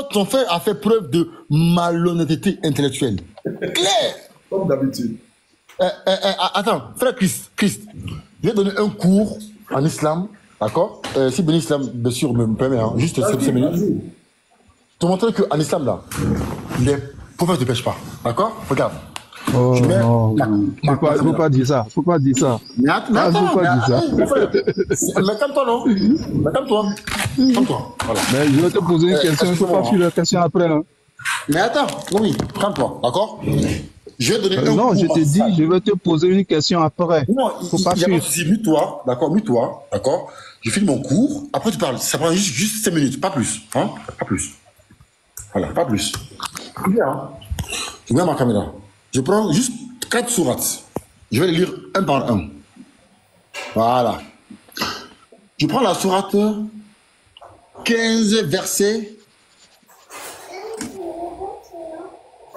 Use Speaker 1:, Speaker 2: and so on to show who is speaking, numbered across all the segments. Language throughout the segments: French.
Speaker 1: ton frère a fait preuve de malhonnêteté intellectuelle. Claire.
Speaker 2: Comme d'habitude.
Speaker 1: Attends, frère Christ, je vais donner un cours en islam, d'accord? Si Ben Islam, bien sûr, me permet, hein, juste 5 minutes. Te montrer qu'en islam, là, les prophètes ne pêchent pas, d'accord? Regarde.
Speaker 3: Oh non, faut pas dire ça, faut pas dire ça.
Speaker 1: Mais attends, mais calme-toi, non? Mais calme-toi. Voilà.
Speaker 3: Mais je vais te poser une question, il ne faut pas fuir la question après. Hein.
Speaker 1: Mais attends, oui, calme-toi, d'accord? Je vais donner un
Speaker 3: non,
Speaker 1: cours
Speaker 3: je te dis, je vais te poser une question après.
Speaker 1: Non,
Speaker 3: faut pas fuir.
Speaker 1: Mute-toi, d'accord? Je finis mon cours, après tu parles. Ça prend juste 5 minutes, pas plus, hein? Pas plus. Voilà, pas plus. Bien, hein? Je mets ma caméra. Je prends juste 4 sourates. Je vais les lire un par un. Voilà. Je prends la sourate 15 versets.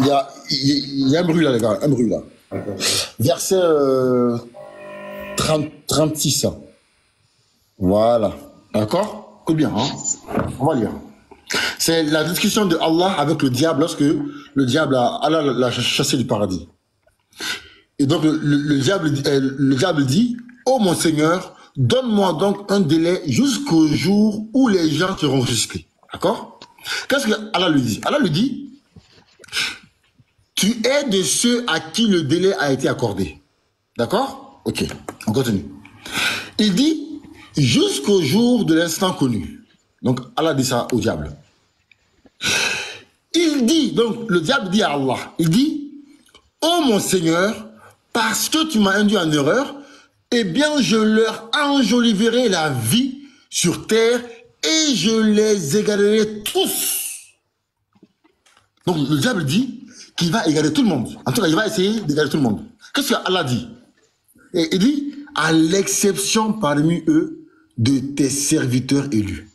Speaker 1: Il y a un bruit là, les gars, un bruit là. Verset 36. Voilà. D'accord? Écoute bien, hein? On va lire. C'est la discussion de Allah avec le diable lorsque le diable Allah l'a chassé du paradis. Et donc le diable dit, oh mon Seigneur, donne-moi donc un délai jusqu'au jour où les gens seront ressuscités. D'accord? Qu'est-ce que Allah lui dit? Allah lui dit, tu es de ceux à qui le délai a été accordé. D'accord? Ok, on continue. Il dit, jusqu'au jour de l'instant connu. Donc Allah dit ça au diable. Il dit, donc le diable dit à Allah, il dit, oh mon Seigneur, parce que tu m'as induit en erreur, eh bien je leur enjoliverai la vie sur terre et je les égalerai tous. Donc le diable dit qu'il va égaler tout le monde. En tout cas, il va essayer d'égaler tout le monde. Qu'est-ce que Allah dit? Et il dit, à l'exception parmi eux de tes serviteurs élus.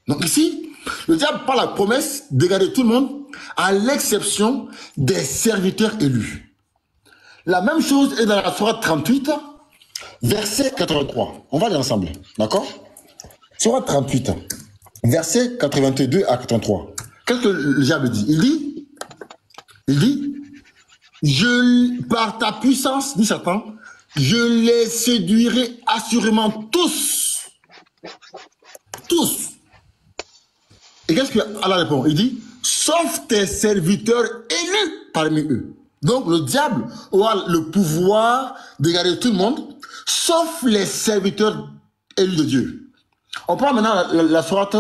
Speaker 1: Donc ici, le diable parle la promesse d'égaler tout le monde à l'exception des serviteurs élus. La même chose est dans la sourate 38, verset 83. On va aller ensemble, d'accord? Sourate 38, verset 82 à 83. Qu'est-ce que le diable dit? Il dit, par ta puissance, dit Satan, je les séduirai assurément tous. Tous. Et qu'est-ce que Allah répond? Il dit, sauf tes serviteurs élus parmi eux. Donc le diable aura le pouvoir d'égaler tout le monde, sauf les serviteurs élus de Dieu. On prend maintenant la sourate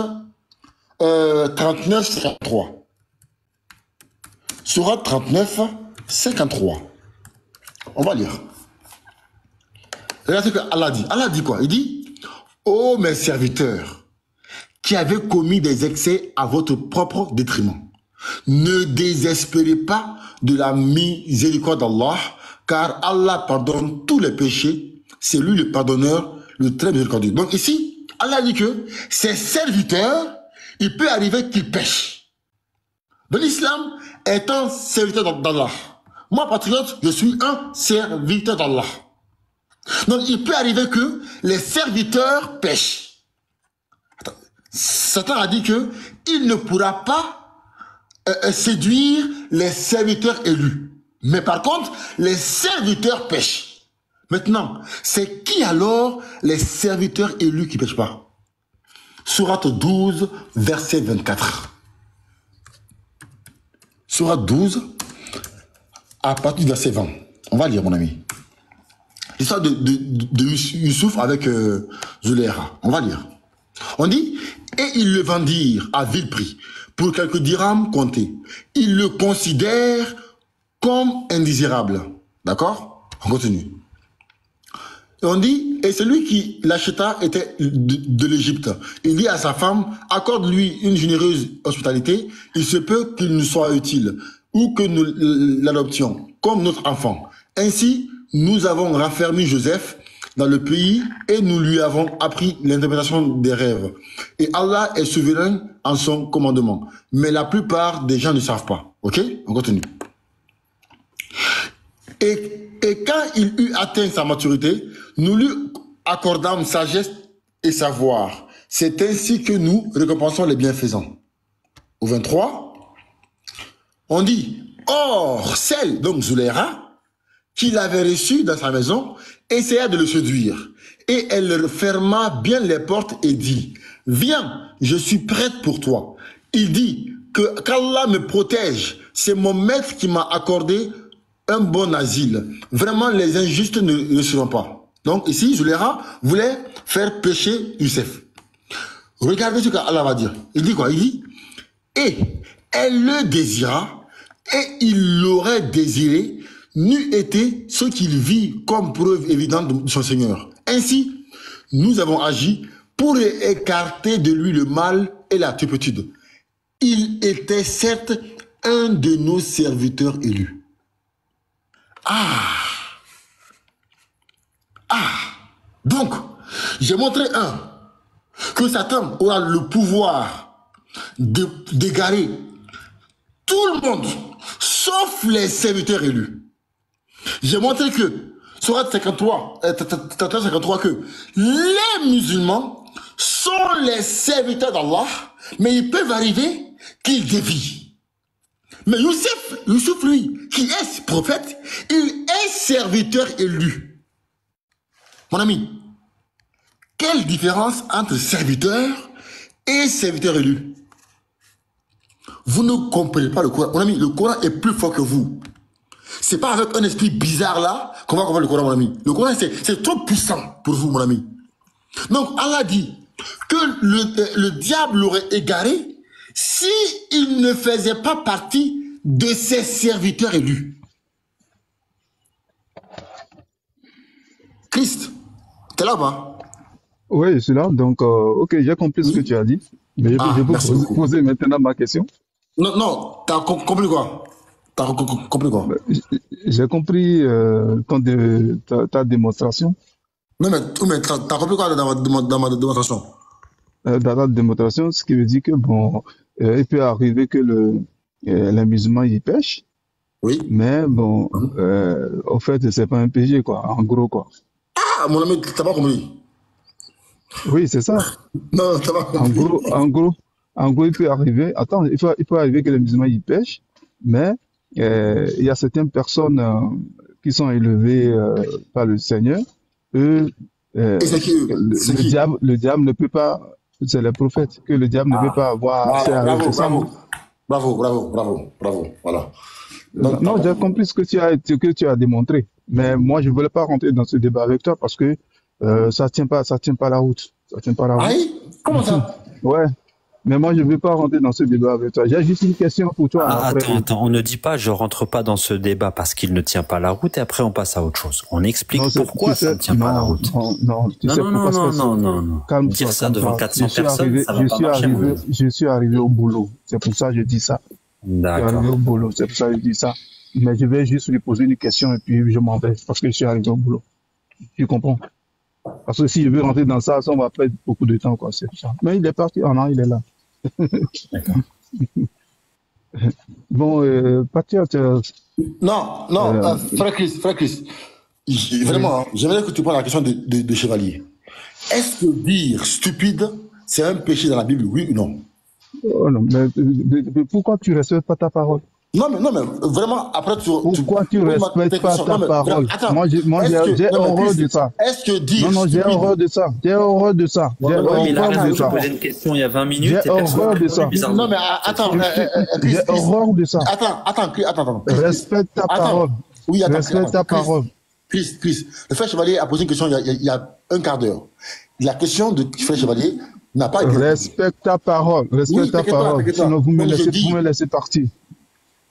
Speaker 1: 39-53. Sourate 39-53. On va lire. Regardez ce que Allah dit. Allah dit quoi? Il dit, ô mes serviteurs, qui avez commis des excès à votre propre détriment, ne désespérez pas de la miséricorde d'Allah, car Allah pardonne tous les péchés. C'est lui le pardonneur, le très miséricordieux. Donc ici, Allah dit que ses serviteurs, il peut arriver qu'ils pêchent. Donc l'islam est un serviteur d'Allah. Moi, patriote, je suis un serviteur d'Allah. Donc il peut arriver que les serviteurs pêchent. Satan a dit que il ne pourra pas séduire les serviteurs élus. Mais par contre, les serviteurs pêchent. Maintenant, c'est qui alors les serviteurs élus qui ne pêchent pas? Sourate 12, verset 24. Sourate 12, à partir du verset 20. On va lire, mon ami. L'histoire de Youssouf avec Zuléra. On va lire. On dit, et ils le vendirent à vil prix, pour quelques dirhams comptés. Ils le considèrent comme indésirable. D'accord? On continue. Et on dit, et celui qui l'acheta était de l'Égypte. Il dit à sa femme, accorde-lui une généreuse hospitalité, il se peut qu'il nous soit utile, ou que nous l'adoptions, comme notre enfant. Ainsi, nous avons raffermi Joseph dans le pays et nous lui avons appris l'interprétation des rêves. Et Allah est souverain en son commandement. Mais la plupart des gens ne savent pas. Ok? On continue. Et quand il eut atteint sa maturité, nous lui accordâmes sagesse et savoir. C'est ainsi que nous récompensons les bienfaisants. au 23, on dit, or, celle, donc Zuléra, qu'il avait reçue dans sa maison, essaya de le séduire. Et elle leur ferma bien les portes et dit, viens, je suis prête pour toi. Il dit qu'Allah me protège. C'est mon maître qui m'a accordé un bon asile. Vraiment, les injustes ne seront pas. Donc ici, Zuléra voulait faire pécher Youssef. Regardez ce qu'Allah va dire. Il dit quoi? Il dit, et elle le désira, et il l'aurait désiré, n'eût été ce qu'il vit comme preuve évidente de son Seigneur. Ainsi, nous avons agi pour écarter de lui le mal et la turpitude. Il était certes un de nos serviteurs élus. Donc, j'ai montré que Satan aura le pouvoir d'égarer tout le monde, sauf les serviteurs élus. J'ai montré que, Sourate 53, que les musulmans sont les serviteurs d'Allah, mais ils peuvent arriver qu'ils dévient. Mais Youssef, lui, qui est prophète, il est serviteur élu. Mon ami, quelle différence entre serviteur et serviteur élu? Vous ne comprenez pas le Coran. Mon ami, le Coran est plus fort que vous. C'est pas avec un esprit bizarre là qu'on va comprendre le Coran, mon ami. Le Coran, c'est trop puissant pour vous, mon ami. Donc, Allah dit que le diable l'aurait égaré si il ne faisait pas partie de ses serviteurs élus. Christ, t'es là ou pas?
Speaker 3: Oui, je suis là. Donc, ok, j'ai compris ce que tu as dit. Mais je peux poser maintenant ma question.
Speaker 1: Non, t'as compris quoi? T'as compris quoi?
Speaker 3: J'ai compris ta démonstration.
Speaker 1: Non, mais t'as compris quoi dans ma démonstration?
Speaker 3: Dans la démonstration, ce qui veut dire que, bon, il peut arriver que les musulmans y pêchent.
Speaker 1: Oui.
Speaker 3: Mais bon, au fait, c'est pas un péché, quoi, en gros, quoi.
Speaker 1: Ah, mon ami, t'as pas compris?
Speaker 3: Oui, c'est ça.
Speaker 1: Non, t'as pas compris.
Speaker 3: En gros, il peut arriver, il peut arriver que les musulmans y pêchent, mais il y a certaines personnes qui sont élevées par le Seigneur. Eux, le diable ne peut pas, c'est les prophètes, que le diable ne peut pas avoir accès à eux.
Speaker 1: Bravo, voilà. Donc,
Speaker 3: non, j'ai compris ce que tu as démontré, mais moi, je ne voulais pas rentrer dans ce débat avec toi parce que ça tient pas la route. Ça tient pas la route.
Speaker 1: Ah oui? Comment ça?
Speaker 3: Ouais. Mais moi, je ne veux pas rentrer dans ce débat avec toi. J'ai juste une question pour toi.
Speaker 2: Attends, on ne dit pas je rentre pas dans ce débat parce qu'il ne tient pas la route et après on passe à autre chose. On explique pourquoi ça ne tient pas la route.
Speaker 3: Non.
Speaker 2: Dire ça devant 400 personnes, ça va pas marcher.
Speaker 3: Je suis arrivé au boulot. C'est pour ça que je dis ça.
Speaker 2: D'accord.
Speaker 3: Je suis arrivé au boulot. C'est pour ça que je dis ça. Mais je vais juste lui poser une question et puis je m'en vais parce que je suis arrivé au boulot. Tu comprends? Parce que si je veux rentrer dans ça, on va perdre beaucoup de temps, quoi. C'est ça. Mais il est parti. Oh non, il est là.
Speaker 2: D'accord.
Speaker 3: Bon, Patriot.
Speaker 1: Non, frère Chris. Vraiment, j'aimerais que tu prennes la question de Chevalier. Est-ce que dire stupide, c'est un péché dans la Bible, oui ou non?
Speaker 3: Oh non, mais pourquoi tu ne respectes pas ta parole?
Speaker 1: Non, mais vraiment, après
Speaker 3: pourquoi tu ne respectes pas ta parole?
Speaker 1: Attends,
Speaker 3: moi, j'ai horreur de ça.
Speaker 1: Est-ce que dire
Speaker 3: Non, j'ai horreur de ça. J'ai horreur de ça.
Speaker 2: Il a posé une question il y a 20 minutes.
Speaker 3: J'ai horreur de ça.
Speaker 1: Non, mais attends,
Speaker 3: j'ai horreur de ça.
Speaker 1: Attends.
Speaker 3: Respecte ta parole.
Speaker 1: Oui, attends.
Speaker 3: Respecte ta parole.
Speaker 1: Chris, le frère Chevalier a posé une question il y a un quart d'heure. La question du frère Chevalier n'a pas été...
Speaker 3: Respecte ta parole. Respecte ta parole. Sinon, vous me laissez partir.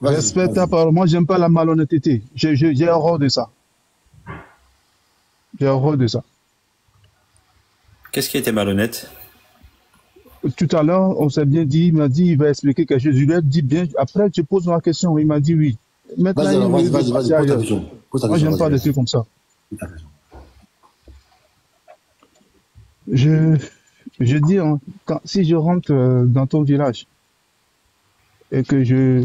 Speaker 3: Respecte ta parole. Moi, j'aime pas la malhonnêteté. J'ai horreur de ça. J'ai horreur de ça.
Speaker 2: Qu'est-ce qui était malhonnête?
Speaker 3: Tout à l'heure, on s'est bien dit, il m'a dit, il va expliquer quelque chose. Je lui ai dit bien, après, je pose ma question. Il m'a dit oui. Maintenant,
Speaker 1: vas-y, pose ta question.
Speaker 3: Moi, j'aime pas des trucs comme ça. Je dis, hein, si je rentre dans ton village et que je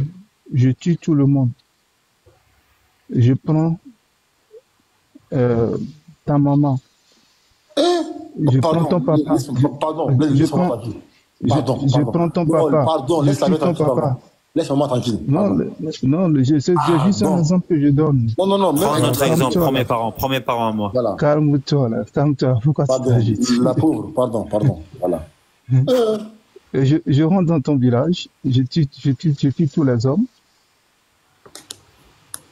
Speaker 3: tue tout le monde, je prends ta maman, je prends ton papa, Je prends ton papa.
Speaker 1: Pardon, laisse-la tranquille, papa. Laisse-moi tranquille.
Speaker 3: Non, j'ai juste un exemple que je donne.
Speaker 1: Non.
Speaker 2: Prends notre exemple, prends mes parents à moi.
Speaker 1: Voilà.
Speaker 3: Calme-toi, là. Calme-toi. Pourquoi tu t'agites?
Speaker 1: La pauvre, pardon. Voilà.
Speaker 3: Je rentre dans ton village, je tue tous les hommes.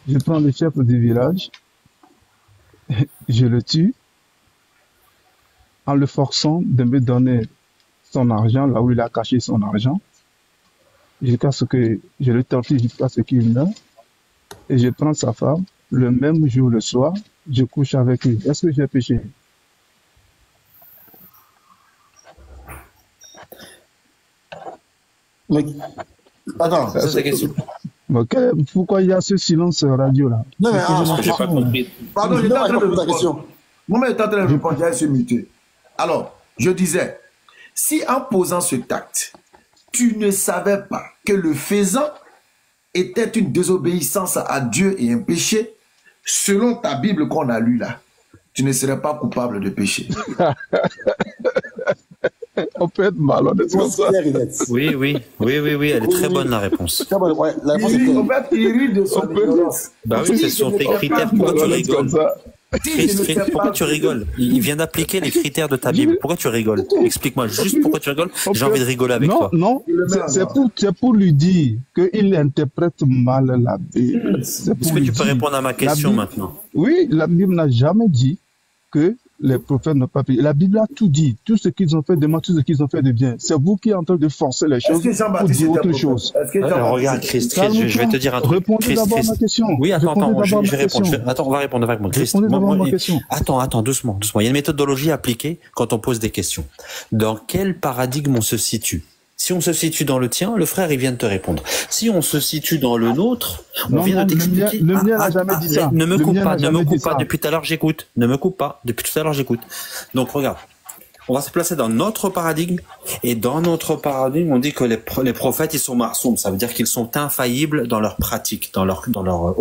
Speaker 3: Je prends le chef du village, je le tue, en le forçant de me donner son argent, là où il a caché son argent, jusqu'à ce que je le torture jusqu'à ce qu'il meure, et je prends sa femme, le même jour, le soir, je couche avec lui. Est-ce que j'ai péché?
Speaker 1: Mais, attends,
Speaker 2: ça c'est la question.
Speaker 3: Pourquoi il y a ce silence radio là?
Speaker 1: Non, mais
Speaker 2: j'ai pas compris.
Speaker 4: Pardon, j'étais en train de
Speaker 1: ta
Speaker 4: répondre.
Speaker 1: question.
Speaker 4: Moi, j'étais en train de répondre, j'allais se muter. Alors, je disais, si en posant ce acte, tu ne savais pas que le faisant était une désobéissance à Dieu et un péché, selon ta Bible qu'on a lue là, tu ne serais pas coupable de péché.
Speaker 3: On peut être malhonnête comme ça.
Speaker 2: Oui, elle est très bonne la réponse.
Speaker 1: Ouais, la réponse est claire.
Speaker 4: En fait, il rit de son ignorance.
Speaker 2: Bah oui, ce sont tes critères, pourquoi tu rigoles?
Speaker 4: Si
Speaker 2: Pourquoi tu rigoles? Il vient d'appliquer les critères de ta Bible. Pourquoi tu rigoles? Explique-moi juste pourquoi tu rigoles. J'ai envie de rigoler avec toi.
Speaker 3: Non, c'est pour lui dire qu'il interprète mal la Bible.
Speaker 2: Est-ce que tu peux répondre à ma question maintenant?
Speaker 3: Oui, la Bible n'a jamais dit que les prophètes n'ont pas payé. La Bible a tout dit. Tout ce qu'ils ont fait de mal, tout ce qu'ils ont fait de bien. C'est vous qui êtes en train de forcer les choses pour dire autre chose.
Speaker 2: Alors, regarde, Christ, je vais te dire un truc.
Speaker 3: Répondez d'abord à ma question.
Speaker 2: Oui, attends, je vais répondre. Attends, on va répondre avec moi. Christ,
Speaker 3: Répondez d'abord à ma question.
Speaker 2: Attends, doucement. Il y a une méthodologie appliquée quand on pose des questions. Dans quel paradigme on se situe? Si on se situe dans le tien, le frère, il vient de te répondre. Si on se situe dans le nôtre, on vient de t'expliquer.
Speaker 3: Le mien n'a jamais dit ça.
Speaker 2: Ne me coupe pas. Depuis tout à l'heure, j'écoute. Ne me coupe pas. Depuis tout à l'heure, j'écoute. Donc, regarde. On va se placer dans notre paradigme. Et dans notre paradigme, on dit que les prophètes, ils sont marsoum. Ça veut dire qu'ils sont infaillibles dans leur pratique, dans leur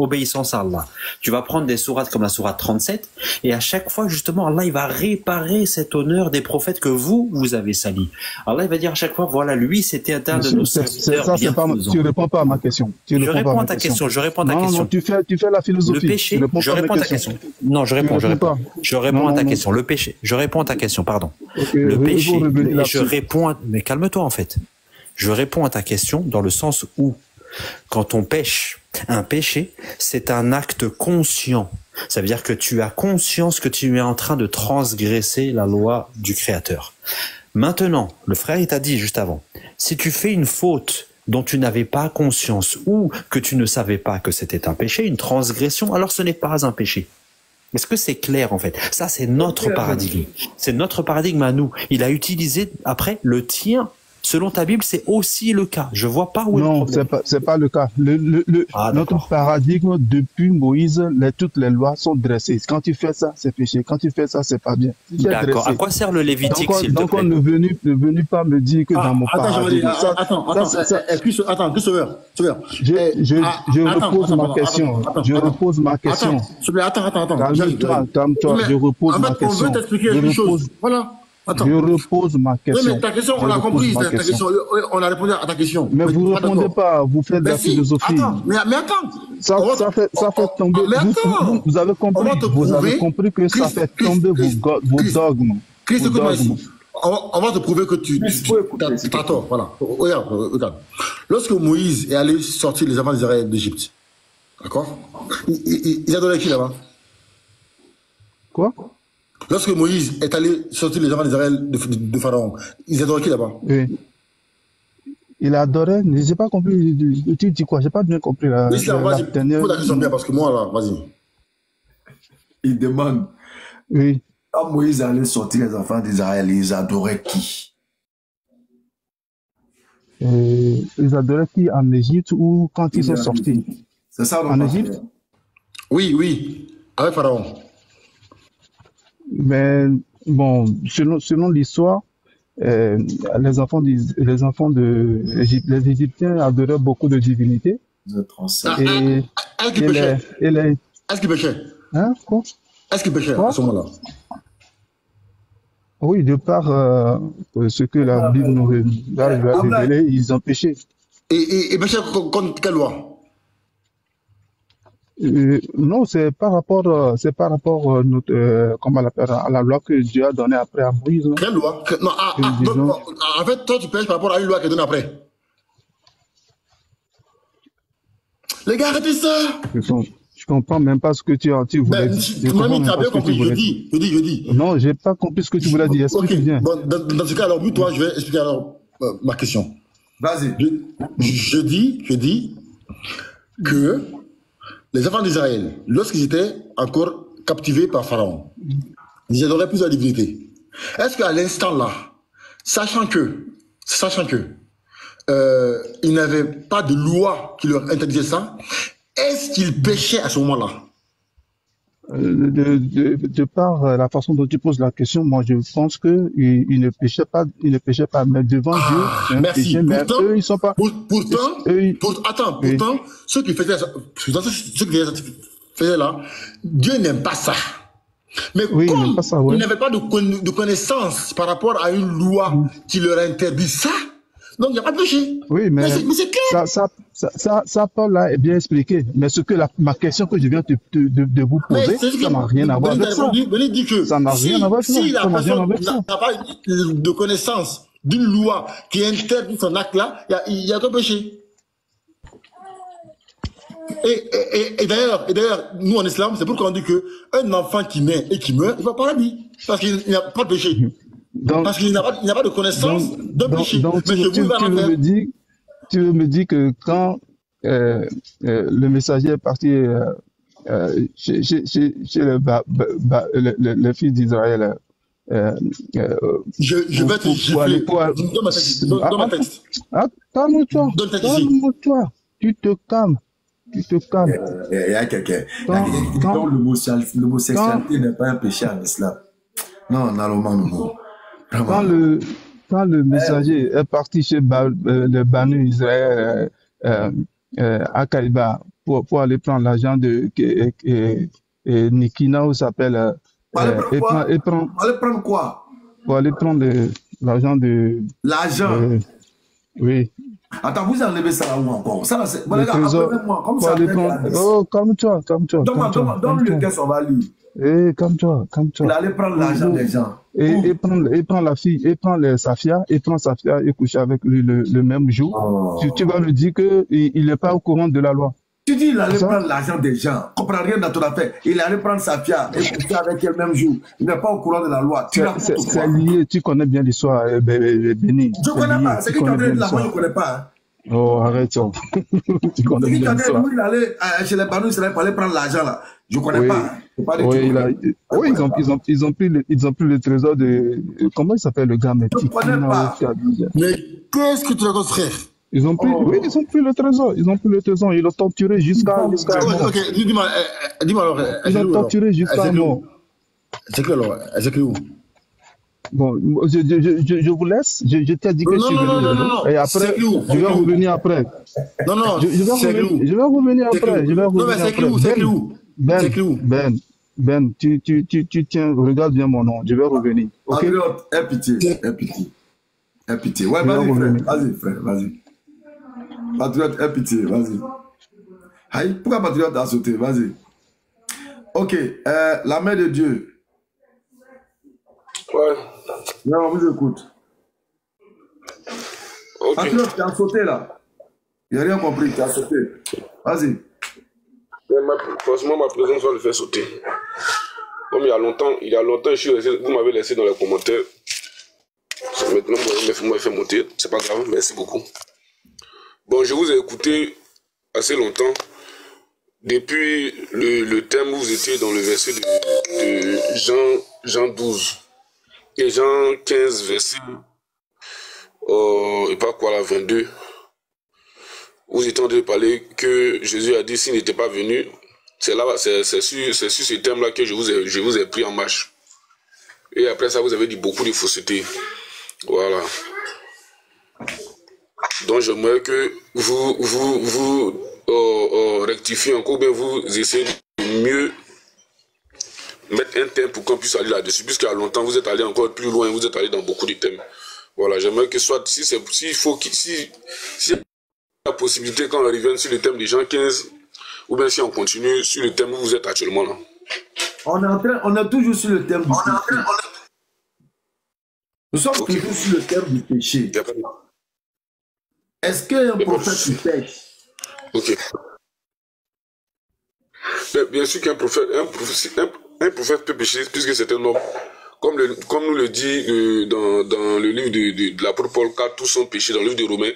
Speaker 2: obéissance à Allah. Tu vas prendre des sourates comme la sourate 37. Et à chaque fois, justement, Allah, il va réparer cet honneur des prophètes que vous avez sali. Allah, il va dire à chaque fois, voilà, lui, c'était un de nos serviteurs bienfaisants.
Speaker 3: Tu réponds pas à ma question.
Speaker 2: Je réponds à ta question.
Speaker 3: Non, tu fais la philosophie.
Speaker 2: Le péché, je réponds à ta question. Non, je réponds à ta question. Le péché, je réponds à ta question, pardon. Le péché, et je réponds, mais calme-toi en fait. Je réponds à ta question dans le sens où, quand on pêche, un péché, c'est un acte conscient. Ça veut dire que tu as conscience que tu es en train de transgresser la loi du Créateur. Maintenant, le frère, il t'a dit juste avant, si tu fais une faute dont tu n'avais pas conscience ou que tu ne savais pas que c'était un péché, une transgression, alors ce n'est pas un péché. Est-ce que c'est clair en fait? Ça, c'est notre paradigme. C'est notre paradigme à nous. Il a utilisé après le tien. Selon ta Bible, c'est aussi le cas. Je vois pas où est le problème.
Speaker 3: Non, c'est pas le cas. Notre paradigme, depuis Moïse, toutes les lois sont dressées. Quand tu fais ça, c'est péché. Quand tu fais ça, c'est pas bien.
Speaker 2: D'accord. À quoi sert le Lévitique, s'il te plaît?
Speaker 3: Donc, on ne venue pas me dire que dans mon paradigme...
Speaker 1: Attends, Christopher.
Speaker 3: Je repose ma question. Je repose ma question.
Speaker 1: Attends.
Speaker 3: Calme-toi. Je repose ma question.
Speaker 1: On veut t'expliquer une chose. Voilà. Attends.
Speaker 3: Je repose ma question.
Speaker 1: Oui, mais ta question, on l'a compris. Ta question, on a répondu à ta question.
Speaker 3: Mais vous ne répondez pas, vous faites de la philosophie.
Speaker 1: Attends, mais attends.
Speaker 3: Ça fait tomber. Vous avez compris que ça fait tomber vos dogmes.
Speaker 1: Christ, écoute-moi ici. On va te prouver que tu as tort. Voilà. Regarde. Lorsque Moïse est allé sortir les enfants d'Israël d'Égypte, d'accord? Ils adoraient qui là-bas?
Speaker 3: Quoi?
Speaker 1: Lorsque Moïse est allé sortir les enfants d'Israël de Pharaon, ils adoraient qui là-bas?
Speaker 3: Oui. Il adorait, je n'ai pas compris, tu dis quoi? Je n'ai pas bien compris la
Speaker 1: dernière. Pose la question bien parce que moi, là, vas-y.
Speaker 4: Il demande.
Speaker 3: Oui.
Speaker 4: Quand Moïse allait sortir les enfants d'Israël, ils adoraient qui?
Speaker 3: Ils adoraient qui? En Égypte ou quand ils sont sortis?
Speaker 4: C'est ça,
Speaker 3: en Égypte?
Speaker 1: Oui, avec Pharaon.
Speaker 3: Mais bon, selon l'histoire, les enfants de l'Égypte, les Égyptiens adoraient beaucoup de divinités.
Speaker 1: Est-ce qu'ils péchaient? Est-ce qu'ils péchaient?
Speaker 3: Hein? Quoi?
Speaker 1: Est-ce qu'ils péchaient à ce moment-là?
Speaker 3: Oui, de par ce que la Bible nous va révéler, ils ont péché.
Speaker 1: Et péché contre quelle loi?
Speaker 3: Non, c'est par rapport comment on l'appelle, à la loi que Dieu a donnée après à Moïse. Non?
Speaker 1: Quelle loi? Non, en fait, toi, tu pêches par rapport à une loi qui est donnée après. Les gars, arrêtez ça!
Speaker 3: Je comprends même pas ce que tu voulais dire.
Speaker 1: Mon ami, tu as bien compris. Je dis.
Speaker 3: Non, j'ai pas compris ce que tu voulais dire. Explique bien.
Speaker 1: Bon, dans ce cas, alors, toi, je vais expliquer alors ma question.
Speaker 4: Vas-y.
Speaker 1: Je dis que les enfants d'Israël, lorsqu'ils étaient encore captivés par Pharaon, ils adoraient plusieurs divinités. Est-ce qu'à l'instant là, sachant que ils n'avaient pas de loi qui leur interdisait ça, est-ce qu'ils péchaient à ce moment-là?
Speaker 3: De par la façon dont tu poses la question, moi je pense que ils ne péchaient pas, mais devant Dieu,
Speaker 1: merci.
Speaker 3: Péché, mais eux ils sont pas.
Speaker 1: Pourtant, ceux qui faisaient là, Dieu n'aime pas ça. Mais
Speaker 3: oui,
Speaker 1: comme
Speaker 3: pas ça, ouais.
Speaker 1: ils n'avaient pas de connaissance par rapport à une loi qui leur interdit ça, donc il n'y a pas de péché.
Speaker 3: Oui, mais
Speaker 1: c'est clair.
Speaker 3: Ça, Paul là est bien expliqué. Mais ce que ma question que je viens de vous poser, ça n'a rien à voir avec ça. Ça n'a rien à voir avec ça.
Speaker 1: Si la personne n'a pas de connaissance d'une loi qui interdit son acte là, il y a aucun péché. Et d'ailleurs, nous en islam, c'est pourquoi on dit qu'un enfant qui naît et qui meurt, il va au paradis. Parce qu'il n'a pas de péché. Parce qu'il n'a pas de connaissance de péché.
Speaker 3: Donc, tu veux me dire que quand le messager est parti chez le fils d'Israël,
Speaker 1: je vais te gifler. Donne ma texte.
Speaker 3: Calme-toi. Tu te calmes.
Speaker 4: Il y a quelqu'un. Donc, l'homosexualité n'est pas un péché en islam. Non, non.
Speaker 3: Quand le messager est parti chez le Banu Israël à Kaliba pour aller prendre l'argent de Nikina, où s'appelle.
Speaker 4: Aller prendre quoi?
Speaker 3: Pour aller prendre l'argent de.
Speaker 4: L'argent?
Speaker 3: Oui.
Speaker 4: Attends, vous enlevez ça où encore? Ça, c'est.
Speaker 3: Le trésor.
Speaker 4: Comme ça.
Speaker 3: Oh, calme-toi.
Speaker 4: Donne-lui le texte, on va lire.
Speaker 3: Calme-toi.
Speaker 4: Il allait prendre l'argent des gens.
Speaker 3: Et prend la fille, et prend Safia, et couche avec lui le même jour.
Speaker 4: Oh.
Speaker 3: Tu vas lui dire qu'il n'est pas au courant de la loi.
Speaker 4: Tu dis il allait prendre l'argent des gens. Comprends rien dans ton affaire. Il allait prendre Safia et coucher avec elle le même jour. Il n'est pas au courant de la loi.
Speaker 3: C'est lié. Tu connais bien l'histoire, Béni.
Speaker 4: Je ne connais pas. C'est qui t'en donne de l'argent, je ne connais pas.
Speaker 3: Oh, arrête ça. Tu connais bien l'histoire.
Speaker 4: Il allait chez les Banu Israël pour aller prendre l'argent là. Je ne connais pas.
Speaker 3: Oui, ils ont pris le trésor de. Comment il s'appelle le gars?
Speaker 4: Je ne connais pas.
Speaker 1: Mais qu'est-ce que tu racontes, frère?
Speaker 3: Ils ont pris le trésor. Ils l'ont torturé jusqu'à mort.
Speaker 1: Ok, dis-moi alors.
Speaker 3: Ils l'ont torturé jusqu'à mort.
Speaker 1: C'est que alors, c'est que où?
Speaker 3: Bon, je vous laisse. Je t'ai dit que je suis venu.
Speaker 1: Non.
Speaker 3: Et après, je vais revenir après.
Speaker 1: Non,
Speaker 3: je vais revenir après.
Speaker 1: C'est où?
Speaker 3: Ben, tu tiens, regarde bien mon nom. Je vais revenir. Ok?
Speaker 4: Aie pitié. Ouais, vas-y, frère, vas-y. Patriote, aie pitié, vas-y. Aïe, pourquoi Patriote a sauté? Vas-y. Ok, la main de Dieu.
Speaker 5: Ouais.
Speaker 4: Non, on vous écoute.
Speaker 5: Ok.
Speaker 4: Patriote, tu as sauté là. Il n'a rien compris, tu as sauté. Vas-y.
Speaker 5: Franchement, ma présence va le faire sauter. Comme il y a longtemps, vous m'avez laissé dans les commentaires. Maintenant, vous m'avez fait monter. C'est pas grave, merci beaucoup. Bon, je vous ai écouté assez longtemps. Depuis le thème où vous étiez dans le verset de Jean 12. Et Jean 15, verset, et pas quoi là, 22. Vous étiez en train de parler que Jésus a dit s'il n'était pas venu. C'est sur ce thème-là que je vous ai pris en marche. Et après ça, vous avez dit beaucoup de faussetés. Voilà. Donc, j'aimerais que vous rectifiez encore, bien vous essayez de mettre un thème pour qu'on puisse aller là-dessus, puisqu'il y a longtemps, vous êtes allé encore plus loin, vous êtes allé dans beaucoup de thèmes. Voilà, j'aimerais que soit, si la possibilité qu'on revienne sur le thème des gens 15, ou bien si on continue sur le thème où vous êtes actuellement là.
Speaker 4: On est toujours sur le thème du péché. Nous sommes toujours sur le thème du péché. Est-ce qu'un prophète pêche?
Speaker 5: Ok. Bien sûr qu'un prophète, un prophète peut pécher puisque c'est un homme. Comme nous le dit dans le livre de l'apôtre Paul, car tous ont péché, dans le livre de Romains,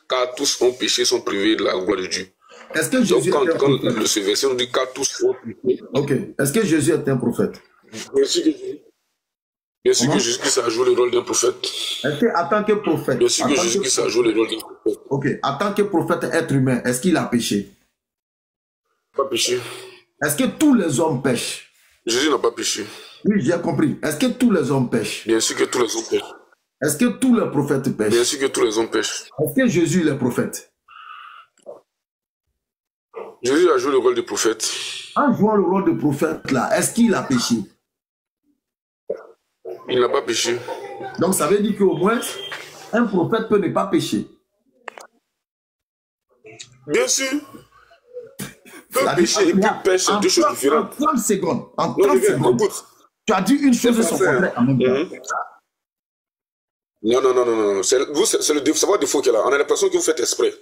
Speaker 5: car tous ont péché, sont privés de la gloire de Dieu.
Speaker 4: Est-ce que Jésus
Speaker 5: donc quand ce verset nous dit car tous ont péché.
Speaker 4: Ok. Est-ce que Jésus est un prophète?
Speaker 5: Bien sûr que Jésus-Christ a joué le rôle d'un prophète.
Speaker 4: Est-ce qu'en tant que prophète?
Speaker 5: Bien sûr que Jésus-Christ a joué le rôle d'un prophète.
Speaker 4: Ok. En tant que prophète, être humain, est-ce qu'il a péché?
Speaker 5: Pas péché.
Speaker 4: Est-ce que tous les hommes pêchent?
Speaker 5: Jésus n'a pas péché.
Speaker 4: Oui, j'ai compris. Est-ce que tous les hommes pêchent?
Speaker 5: Bien sûr que tous les hommes pêchent.
Speaker 4: Est-ce que tous les prophètes pêchent?
Speaker 5: Bien sûr que tous les hommes pêchent.
Speaker 4: Est-ce que Jésus est prophète?
Speaker 5: Jésus a joué le rôle de prophète.
Speaker 4: En jouant le rôle de prophète là, est-ce qu'il a péché?
Speaker 5: Il n'a pas péché.
Speaker 4: Donc ça veut dire qu'au moins, un prophète peut ne pas pécher.
Speaker 5: Bien sûr. Peut pécher et puis pêche, c'est deux choses différentes.
Speaker 4: En 30 secondes. En 30 secondes. Tu as dit une chose et son contraire en même temps.
Speaker 5: Non. C'est le savoir défaut qu'il y a là. On a l'impression que vous faites exprès.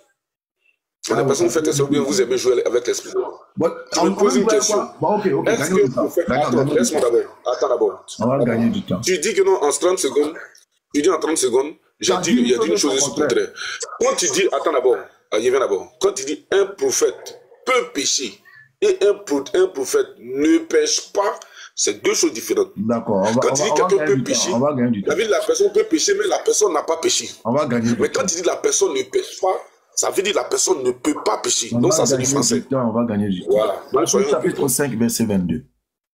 Speaker 5: On a l'impression que vous faites exprès ou bien vous aimez jouer avec l'esprit. Je me pose une question. Est-ce que le prophète... Attends, laisse-moi d'abord. Attends d'abord.
Speaker 4: On va gagner du temps.
Speaker 5: Tu dis que non, en 30 secondes, il y a dit une chose et son contraire. Quand tu dis, attends d'abord, il vient d'abord. Quand tu dis un prophète peut pécher et un prophète ne pêche pas, c'est deux choses différentes.
Speaker 4: D'accord.
Speaker 5: Quand tu dis quelqu'un peut pécher, la vie de la personne peut pécher, mais la personne n'a pas péché.
Speaker 4: On va gagner.
Speaker 5: Mais quand tu dis la personne ne pêche pas, ça veut dire que la personne ne peut pas pécher. Donc ça, c'est du français.
Speaker 4: On va gagner du temps.
Speaker 5: Voilà.
Speaker 4: Matthieu chapitre 5, verset 22.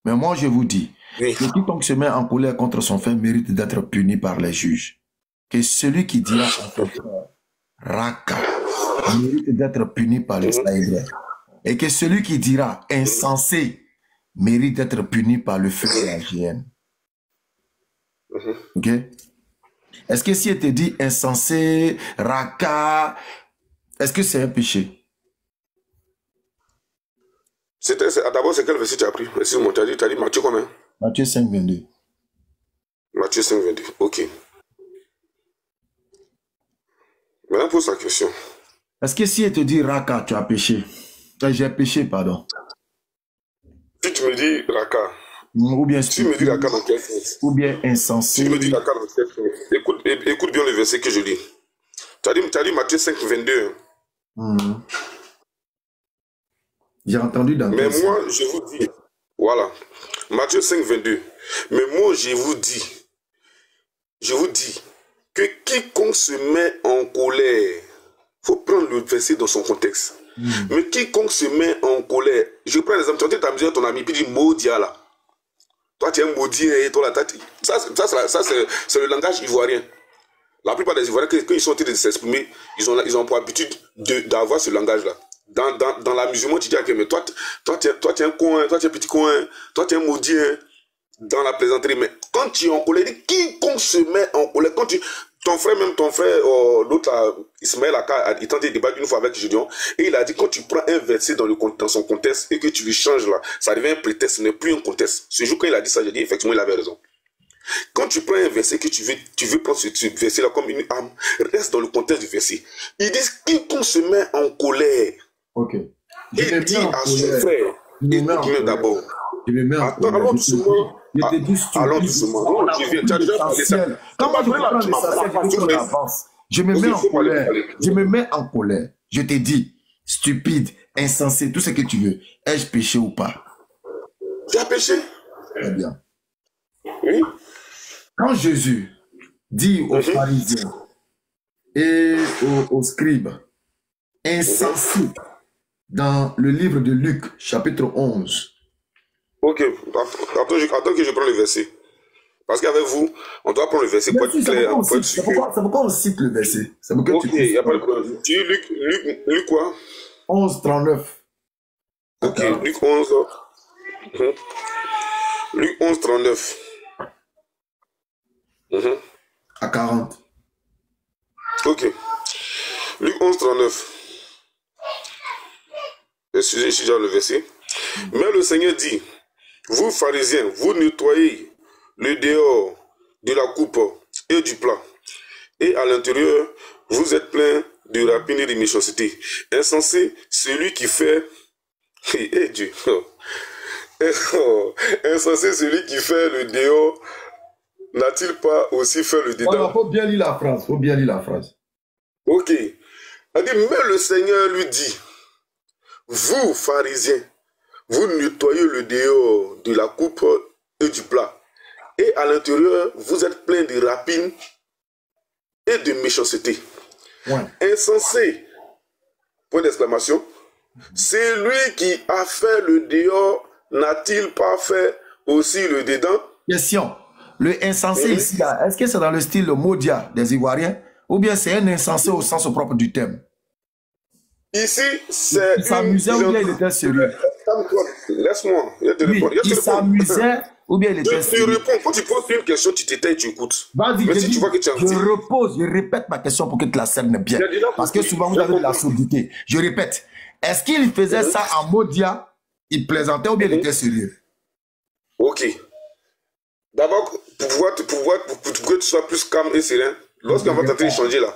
Speaker 4: Mais moi, je vous dis, que quiconque se met en colère contre son frère mérite d'être puni par les juges. Que celui qui dira à son frère, Raka, mérite d'être puni par les Saïdres. Et que celui qui dira insensé mérite d'être puni par le feu de la géhenne. Ok? Est-ce que si elle te dit insensé, Raka, est-ce que c'est un péché?
Speaker 5: D'abord, c'est quel verset tu as pris? Excuse-moi, tu as dit Matthieu combien?
Speaker 4: Matthieu 5, 22.
Speaker 5: Matthieu 5, 22. Ok. Maintenant, pose la question.
Speaker 4: Est-ce que si elle te dit Raka, tu as péché? J'ai péché, pardon.
Speaker 5: Si tu me dis Raka,
Speaker 4: ou bien
Speaker 5: si tu me dis Raka dans quel sens?
Speaker 4: Ou bien insensé.
Speaker 5: Si tu me dis Raka dans quel sens? Écoute bien le verset que je lis. Tu as dit Matthieu 5, 22.
Speaker 4: J'ai entendu dans
Speaker 5: mais moi, je vous dis, voilà, Matthieu 5, 22. Mais moi, je vous dis que quiconque se met en colère, il faut prendre le verset dans son contexte. Mais quiconque se met en colère, je prends l'exemple, tu entends ta musique, ton ami, puis dit maudit là. Toi, tu es un maudit, et toi, là, ça c'est le langage ivoirien. La plupart des Ivoiriens, quand ils sont en train de s'exprimer, ils ont pour habitude d'avoir ce langage-là. Dans la musulmane, tu dis, okay, mais toi, tu es un con, toi, tu es un petit con, toi, tu es un maudit, hein, dans la plaisanterie. Mais quand tu es en colère, quiconque se met en colère, quand ton frère, l'autre, Ismaël Aka, il tentait de débattre une fois avec Gédéon, et il a dit, quand tu prends un verset dans son contexte et que tu le changes là, ça devient un prétexte, ce n'est plus un contexte. Ce jour, quand il a dit ça, j'ai dit, effectivement, il avait raison. Quand tu prends un verset que tu veux prendre ce verset-là comme une arme, reste dans le contexte du verset. Ils disent, quiconque se met en colère, et dit à son frère, écoute-le d'abord. Attends, allons doucement. Allons doucement. Non, je viens. Tu as déjà parlé ça.
Speaker 4: Comment je prends l'essentiel? Je me mets en colère. Je me mets en colère. Je te dis, stupide, insensé, tout ce que tu veux. Ai-je péché ou pas?
Speaker 5: Tu as péché?
Speaker 4: Très bien.
Speaker 5: Oui.
Speaker 4: Quand Jésus dit aux pharisiens et aux scribes, insensé, dans le livre de Luc, chapitre 11.
Speaker 5: Ok, attends que je prends le verset. Parce qu'avec vous, on doit prendre le verset pour être clair.
Speaker 4: C'est pourquoi on cite le verset.
Speaker 5: Ok, il n'y a pas de problème. Tu dis Luc quoi?
Speaker 4: 11, 39.
Speaker 5: Ok, Luc 11. Luc 11, 39.
Speaker 4: À 40.
Speaker 5: Ok. Luc 11, 39. Excusez, je suis déjà le verset. Mais le Seigneur dit, vous pharisiens, vous nettoyez le dehors de la coupe et du plat. Et à l'intérieur, vous êtes plein de rapine et de méchanceté. Insensé, celui qui fait... Eh Dieu. Insensé, celui qui fait le dehors, n'a-t-il pas aussi fait le dedans?
Speaker 4: Il faut bien lire la phrase. Faut bien lire la phrase.
Speaker 5: Ok. Elle dit, mais le Seigneur lui dit, vous, pharisiens, vous nettoyez le dehors de la coupe et du plat. Et à l'intérieur, vous êtes plein de rapines et de méchanceté.
Speaker 4: Ouais.
Speaker 5: Insensé, point d'exclamation, c'est lui qui a fait le dehors, n'a-t-il pas fait aussi le dedans?
Speaker 4: Question. Le insensé ici, est-ce que c'est dans le style Modia des Ivoiriens ou bien c'est un insensé au sens propre du terme?
Speaker 5: Ici, c'est...
Speaker 4: Il s'amusait ou bien il était sérieux?
Speaker 5: Laisse-moi, je te réponds.
Speaker 4: Il s'amusait ou bien il était sérieux?
Speaker 5: Tu réponds. Quand tu poses une question, tu t'éteins et tu écoutes.
Speaker 4: Vas-y,
Speaker 5: mais si tu vois que tu
Speaker 4: je repose, je répète ma question pour que tu la cernes bien. Parce que souvent vous avez de la sourdité. Je répète. Est-ce qu'il faisait ça en Modia? Il plaisantait ou bien il était sérieux?
Speaker 5: Ok. D'abord, pour que tu sois plus calme et serein, lorsqu'on va tenter d'échanger là.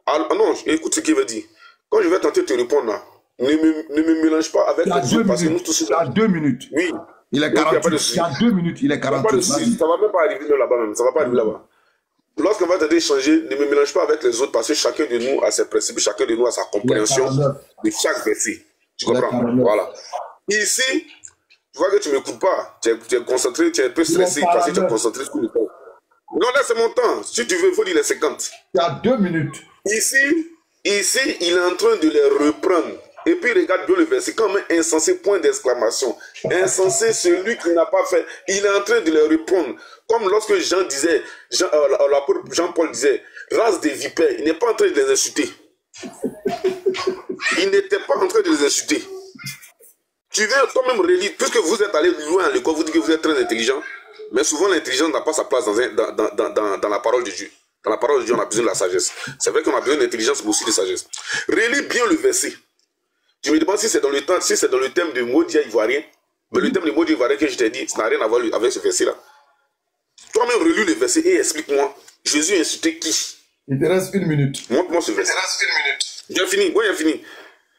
Speaker 5: Ah non, écoute ce qu'il veut dire. Quand je vais tenter de te répondre là, ne me mélange pas avec les autres parce que nous tous...
Speaker 4: Il y a 2 minutes.
Speaker 5: Oui.
Speaker 4: Il est 48. Il y a 2 minutes, il est 48.
Speaker 5: Ça va même pas arriver là-bas même. Ça va pas arriver là-bas. Lorsqu'on va tenter d'échanger, ne me mélange pas avec les autres parce que chacun de nous a ses principes, chacun de nous a sa compréhension de chaque verset. Tu comprends? Voilà. Ici, tu vois que tu ne m'écoutes pas. Tu es concentré, tu es un peu stressé parce que tu es concentré sur le temps. Non, là c'est mon temps. Si tu veux, il faut dire les 50.
Speaker 4: Il y a 2 minutes.
Speaker 5: Ici, il est en train de les reprendre. Et puis, regarde bien le verset, comme un insensé, point d'exclamation. Insensé, celui qui n'a pas fait, il est en train de les reprendre. Comme lorsque Jean disait, Jean-Paul disait, race des vipères, il n'est pas en train de les insulter. Il n'était pas en train de les insulter. Tu viens toi-même relire, puisque vous êtes allé loin à l'école, vous dites que vous êtes très intelligent, mais souvent l'intelligence n'a pas sa place dans la parole de Dieu. Dans la parole de Dieu, on a besoin de la sagesse. C'est vrai qu'on a besoin d'intelligence, mais aussi de sagesse. Relis bien le verset. Je me demande si c'est dans le temps, si c'est dans le thème de Modia ivoirien. Mais le thème de Modia ivoirien que je t'ai dit, ça n'a rien à voir avec ce verset-là. Toi-même, relis le verset et explique-moi. Jésus a insulté qui?
Speaker 4: Il te reste 1 minute.
Speaker 5: Montre-moi ce verset. Il te reste 1 minute. J'ai fini. Moi, j'ai fini.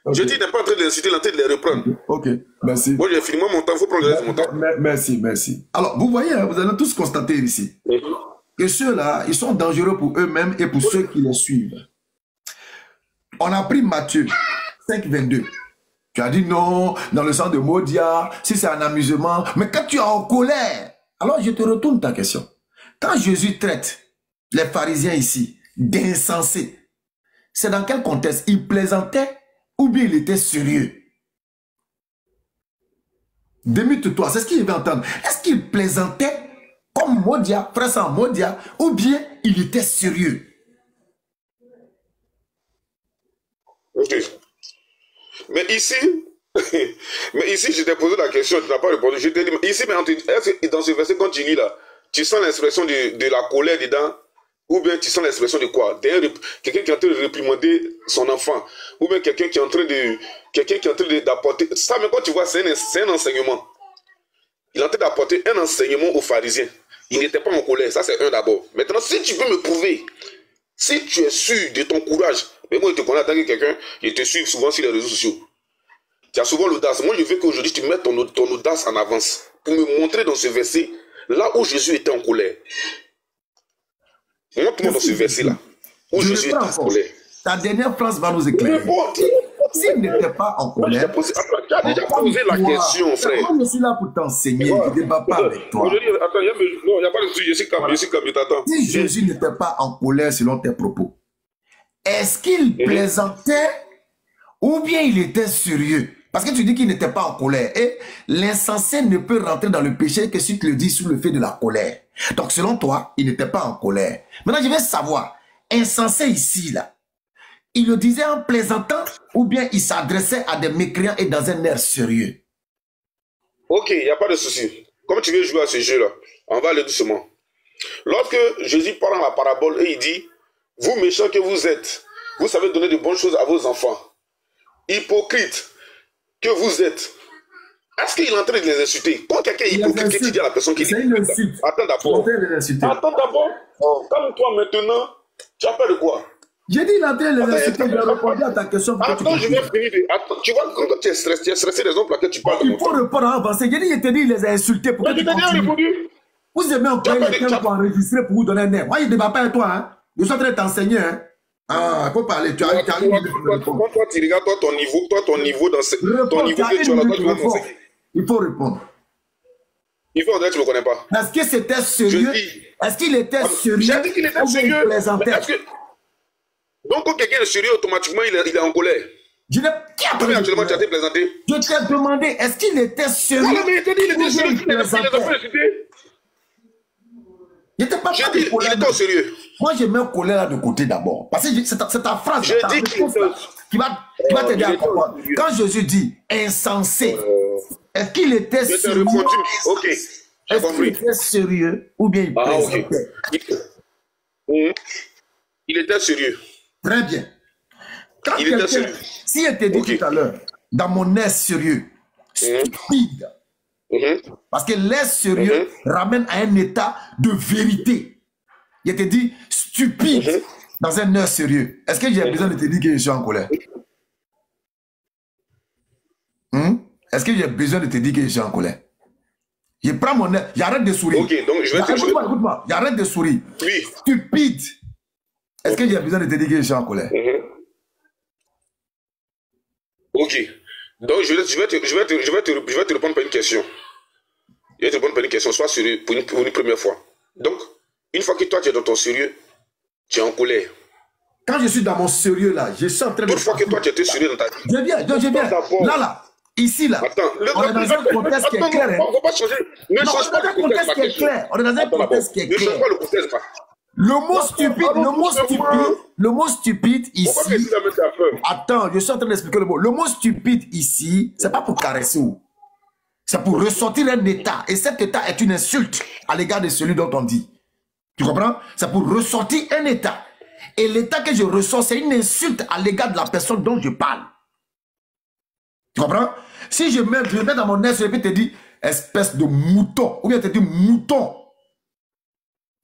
Speaker 5: Okay. Je dis, il n'est pas en train de les insulter, il est en train de les reprendre.
Speaker 4: Ok, merci.
Speaker 5: Moi, j'ai fini. Moi, mon temps, il faut prendre le reste de mon temps.
Speaker 4: Merci, merci. Alors, vous voyez, vous allez tous constater ici que ceux-là, ils sont dangereux pour eux-mêmes et pour ceux qui les suivent. On a pris Matthieu 5, 22. Tu as dit non, dans le sens de Modia, si c'est un amusement. Mais quand tu es en colère, alors je te retourne ta question. Quand Jésus traite les pharisiens ici d'insensés, c'est dans quel contexte? Il plaisantait ou bien il était sérieux? Démute-toi, c'est ce qu'il veut entendre. Est-ce qu'il plaisantait comme Modia, frère sans Modia, ou bien il était sérieux?
Speaker 5: Ok. Mais ici, je t'ai posé la question, tu n'as pas répondu. Je t'ai dit, ici, est-ce que dans ce verset, quand tu lis là, tu sens l'expression de la colère dedans, ou bien tu sens l'expression de quoi? Quelqu'un qui est en train de réprimander son enfant, ou bien quelqu'un qui est en train d'apporter. Ça, mais quand tu vois, c'est un enseignement. Il est en train d'apporter un enseignement aux pharisiens. Il n'était pas en colère, ça c'est un d'abord. Maintenant, si tu peux me prouver, si tu es sûr de ton courage, mais moi je te connais en tant que quelqu'un, je te suis souvent sur les réseaux sociaux. Tu as souvent l'audace. Moi je veux qu'aujourd'hui tu mettes ton audace en avance pour me montrer dans ce verset, là où Jésus était en colère. Montre-moi dans ce verset-là, où Jésus était en colère.
Speaker 4: Ta dernière phrase va nous éclairer. S'il n'était pas en colère...
Speaker 5: Tu as déjà posé la question, frère.
Speaker 4: Moi, je suis là pour t'enseigner. Je ne débat pas avec toi.
Speaker 5: Attends, il n'y a pas de souci. Je suis calme, je t'attends.
Speaker 4: Si Jésus n'était pas en colère selon tes propos, est-ce qu'il plaisantait ou bien il était sérieux? Parce que tu dis qu'il n'était pas en colère. Et l'insensé ne peut rentrer dans le péché que si tu le dis sous le fait de la colère. Donc selon toi, il n'était pas en colère. Maintenant, je vais savoir, insensé ici, là, il le disait en plaisantant ou bien il s'adressait à des mécréants et dans un air sérieux?
Speaker 5: Ok, il n'y a pas de souci. comme tu veux jouer à ce jeu-là, on va aller doucement. Lorsque Jésus parle dans la parabole et il dit, vous méchants que vous êtes, vous savez donner de bonnes choses à vos enfants. Hypocrite que vous êtes. Est-ce qu'il est en train de les insulter? Quand quelqu'un est hypocrite, qu'est-ce qu'il dit à la personne qui dit?
Speaker 4: C'est une insulte.
Speaker 5: Attends d'abord. Attends d'abord. Calme-toi maintenant. Tu as peur de quoi?
Speaker 4: J'ai dit il est en train de les insulter. Je vais répondre à ta question.
Speaker 5: Attends, je vais finir. Attends, tu vois, quand tu es stressé, raison pour laquelle tu parles.
Speaker 4: Il faut répondre à avancer. J'ai dit, il te dit, il les a insultés. Pourquoi tu continues? Vous aimez encore quelqu'un pour enregistrer, pour vous donner un air. Moi, il ne débat pas avec toi. Hein. Je suis en train de t'enseigner. Hein. Ah, il faut parler. Tu as une minute.
Speaker 5: Toi, tu regardes ton niveau dans ton niveau que tu as là, tu vas t'enseigner.
Speaker 4: Il faut répondre.
Speaker 5: Il faut dire que tu ne me connais pas.
Speaker 4: Est-ce que c'était sérieux? Est-ce qu'il était sérieux?
Speaker 5: J'ai dit qu'il était sérieux. Donc, quand quelqu'un est sérieux, automatiquement, il est en colère.
Speaker 4: Je n'ai
Speaker 5: pas actuellement, tu as été présenté.
Speaker 4: Je t'ai demandé, est-ce qu'il était sérieux?
Speaker 5: Non, mais il t'a dit qu'il était sérieux. Il a fait insulter.
Speaker 4: Il n'était pas
Speaker 5: il était au sérieux.
Speaker 4: Moi, je mets un colère là de côté d'abord. Parce que c'est ta phrase qui va t'aider à comprendre. Quand Jésus dit insensé, est-ce qu'il était sérieux?
Speaker 5: Ok, j'ai compris.
Speaker 4: Est-ce qu'il était sérieux ou bien il plaisantait?
Speaker 5: Il était sérieux.
Speaker 4: Très bien. Quand il était sérieux. Si elle te dit tout à l'heure, dans mon air sérieux, stupide, parce que l'air sérieux ramène à un état de vérité. Il te dit stupide dans un air sérieux. Est-ce que j'ai besoin de te dire que je suis en colère? Est-ce que j'ai besoin de te dire que je suis en colère? Je prends mon air, j'arrête de sourire.
Speaker 5: Ok, donc je vais te dire.
Speaker 4: Écoute-moi, j'arrête de sourire.
Speaker 5: Oui.
Speaker 4: Stupide. Est-ce que j'ai besoin de te dire que je suis en colère?
Speaker 5: Ok. Donc je vais te répondre par une question. Je vais te répondre par une question, soit sérieux pour une première fois. Donc, une fois que toi tu es dans ton sérieux, tu es en colère.
Speaker 4: Quand je suis dans mon sérieux là, je suis en train de...
Speaker 5: Une fois que toi tu étais sérieux dans ta vie.
Speaker 4: Je viens. Là. Ici là.
Speaker 5: Attends,
Speaker 4: on est dans un contexte qui est clair.
Speaker 5: On ne va pas changer. Ne change pas le contexte qui est clair.
Speaker 4: On est dans un contexte qui est clair.
Speaker 5: Ne change pas le contexte.
Speaker 4: Le mot stupide ici. Attends, je suis en train d'expliquer le mot. Le mot stupide ici, c'est pas pour caresser ou. C'est pour ressortir un état. Et cet état est une insulte à l'égard de celui dont on dit. Tu comprends? C'est pour ressortir un état. Et l'état que je ressens, c'est une insulte à l'égard de la personne dont je parle. Tu comprends? Si je mets dans mon air, je vais te dire espèce de mouton. Ou bien te dire mouton.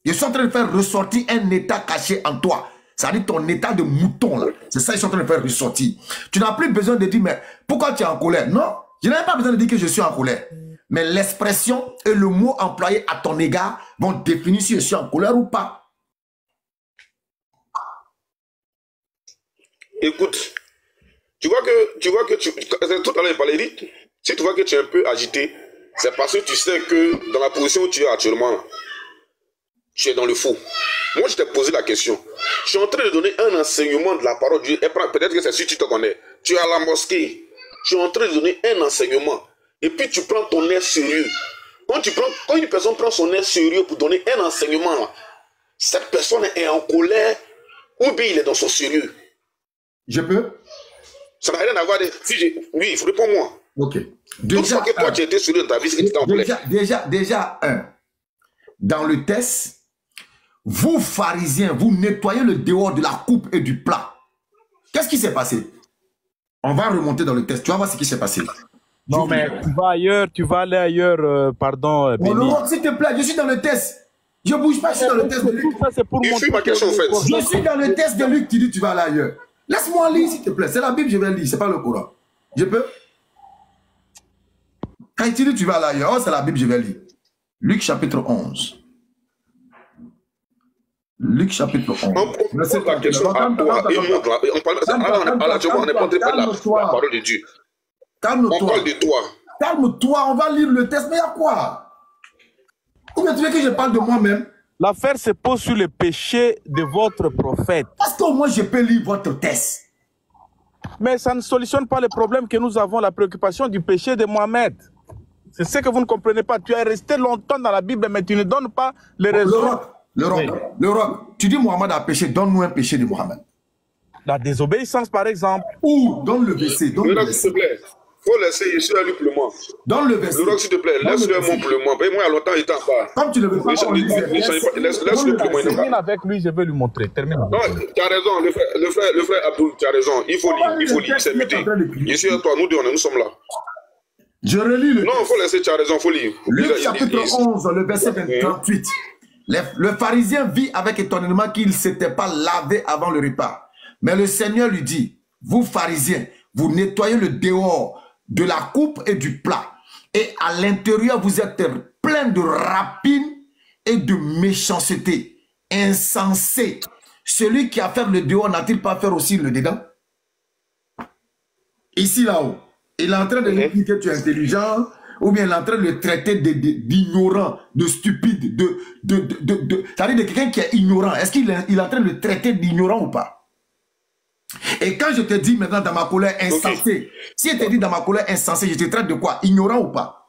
Speaker 4: Je suis en train de faire ressortir un état caché en toi. C'est-à-dire ton état de mouton là. C'est ça que je suis en train de faire ressortir. Tu n'as plus besoin de dire, mais pourquoi tu es en colère? Non, je n'ai pas besoin de dire que je suis en colère. Mais l'expression et le mot employé à ton égard vont définir si je suis en colère ou pas.
Speaker 5: Écoute, tu vois que tout à l'heure, il parlait, si tu vois que tu es un peu agité, c'est parce que tu sais que dans la position où tu es actuellement, tu es dans le faux. Moi, je t'ai posé la question. Je suis en train de donner un enseignement de la parole de Dieu. Peut-être que c'est si tu te connais. Tu es à la mosquée. Je suis en train de donner un enseignement. Et puis, tu prends ton air sérieux. Quand une personne prend son air sérieux pour donner un enseignement, là, cette personne est en colère ou bien il est dans son sérieux.
Speaker 4: Je peux?
Speaker 5: Ça n'a rien à voir. Oui, réponds-moi.
Speaker 4: Ok.
Speaker 5: Donc, ça que toi, tu étais sérieux dans ta vie, c'est que tu étais en colère.
Speaker 4: Déjà, dans le test, vous, pharisiens, vous nettoyez le dehors de la coupe et du plat. Qu'est-ce qui s'est passé? On va remonter dans le test. Tu vas voir ce qui s'est passé.
Speaker 6: Non, mais tu vas aller ailleurs, pardon, Béni.
Speaker 4: S'il te plaît, je suis dans le test. Je ne bouge pas, je suis dans le test de Luc.
Speaker 5: Je suis ma question, en fait.
Speaker 4: Je suis dans le test de Luc, tu dis tu vas aller ailleurs. Laisse-moi lire, s'il te plaît. C'est la Bible, je vais lire, ce n'est pas le Coran. Je peux? Quand tu dis tu vas aller ailleurs, c'est la Bible, je vais lire. Luc chapitre 11. Luc chapitre 11.
Speaker 5: On pose la question à toi et moi. On parle de la parole de Dieu.
Speaker 4: Calme-toi.
Speaker 5: On parle de toi.
Speaker 4: Calme-toi, on va lire le test. Mais il y a quoi? Ou bien tu veux que je parle de moi-même?
Speaker 6: L'affaire se pose sur le péché de votre prophète.
Speaker 4: Parce qu'au moins je peux lire votre test.
Speaker 6: Mais ça ne solutionne pas le problème que nous avons, la préoccupation du péché de Mohamed. C'est ce que vous ne comprenez pas. Tu es resté longtemps dans la Bible, mais tu ne donnes pas les raisons.
Speaker 4: Le roc. Tu dis Mohamed a péché, donne-nous un péché de Mohamed.
Speaker 6: La désobéissance, par exemple.
Speaker 4: Ou donne le verset.
Speaker 5: S'il te plaît. Faut laisser ici à lui pour le moment.
Speaker 4: Dans le verset.
Speaker 5: Le s'il te plaît, laisse-le mon pour le moment. Moi, il y a longtemps, il était en bas.
Speaker 4: Comme tu le veux pas,
Speaker 5: laisse-le pour le moment.
Speaker 6: Termine avec lui, je vais lui montrer. Termine.
Speaker 5: Non, tu as raison, le frère Abdul, tu as raison. Il faut lire, c'est muté. Je suis à toi, nous sommes là.
Speaker 4: Je relis le.
Speaker 5: Non, il faut laisser, tu as raison, il faut lire.
Speaker 4: Luc chapitre 11, le verset 38. Le pharisien vit avec étonnement qu'il ne s'était pas lavé avant le repas. Mais le Seigneur lui dit, vous pharisiens, vous nettoyez le dehors de la coupe et du plat. Et à l'intérieur, vous êtes plein de rapines et de méchanceté. Insensé. Celui qui a fait le dehors n'a-t-il pas fait aussi le dedans? Ici, là-haut. Il est en train de lui dire que tu es intelligent, ou bien il est en train de le traiter d'ignorant, de stupide, c'est-à-dire de quelqu'un qui est ignorant. Est-ce qu'il est en train de le traiter d'ignorant ou pas? Et quand je te dis maintenant dans ma colère insensée, si je te dis dans ma colère insensée, je te traite de quoi? Ignorant ou pas?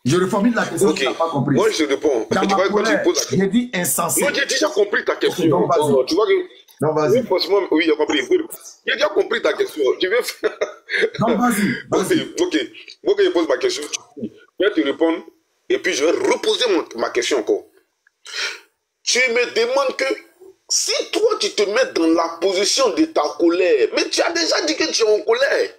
Speaker 4: Je reformule la question que tu n'as pas compris.
Speaker 5: Moi, je réponds.
Speaker 4: Dans ma colère, j'ai dit insensé.
Speaker 5: Moi, j'ai déjà compris ta question.
Speaker 4: Donc,
Speaker 5: tu vois que...
Speaker 4: Non, vas-y.
Speaker 5: Oui, j'ai compris. J'ai déjà compris ta question. Je vais faire...
Speaker 4: Non, vas-y.
Speaker 5: Ok. Moi, quand je pose ma question, je vais te répondre et puis je vais reposer ma question encore. Tu me demandes que si toi, tu te mets dans la position de ta colère, mais tu as déjà dit que tu es en colère.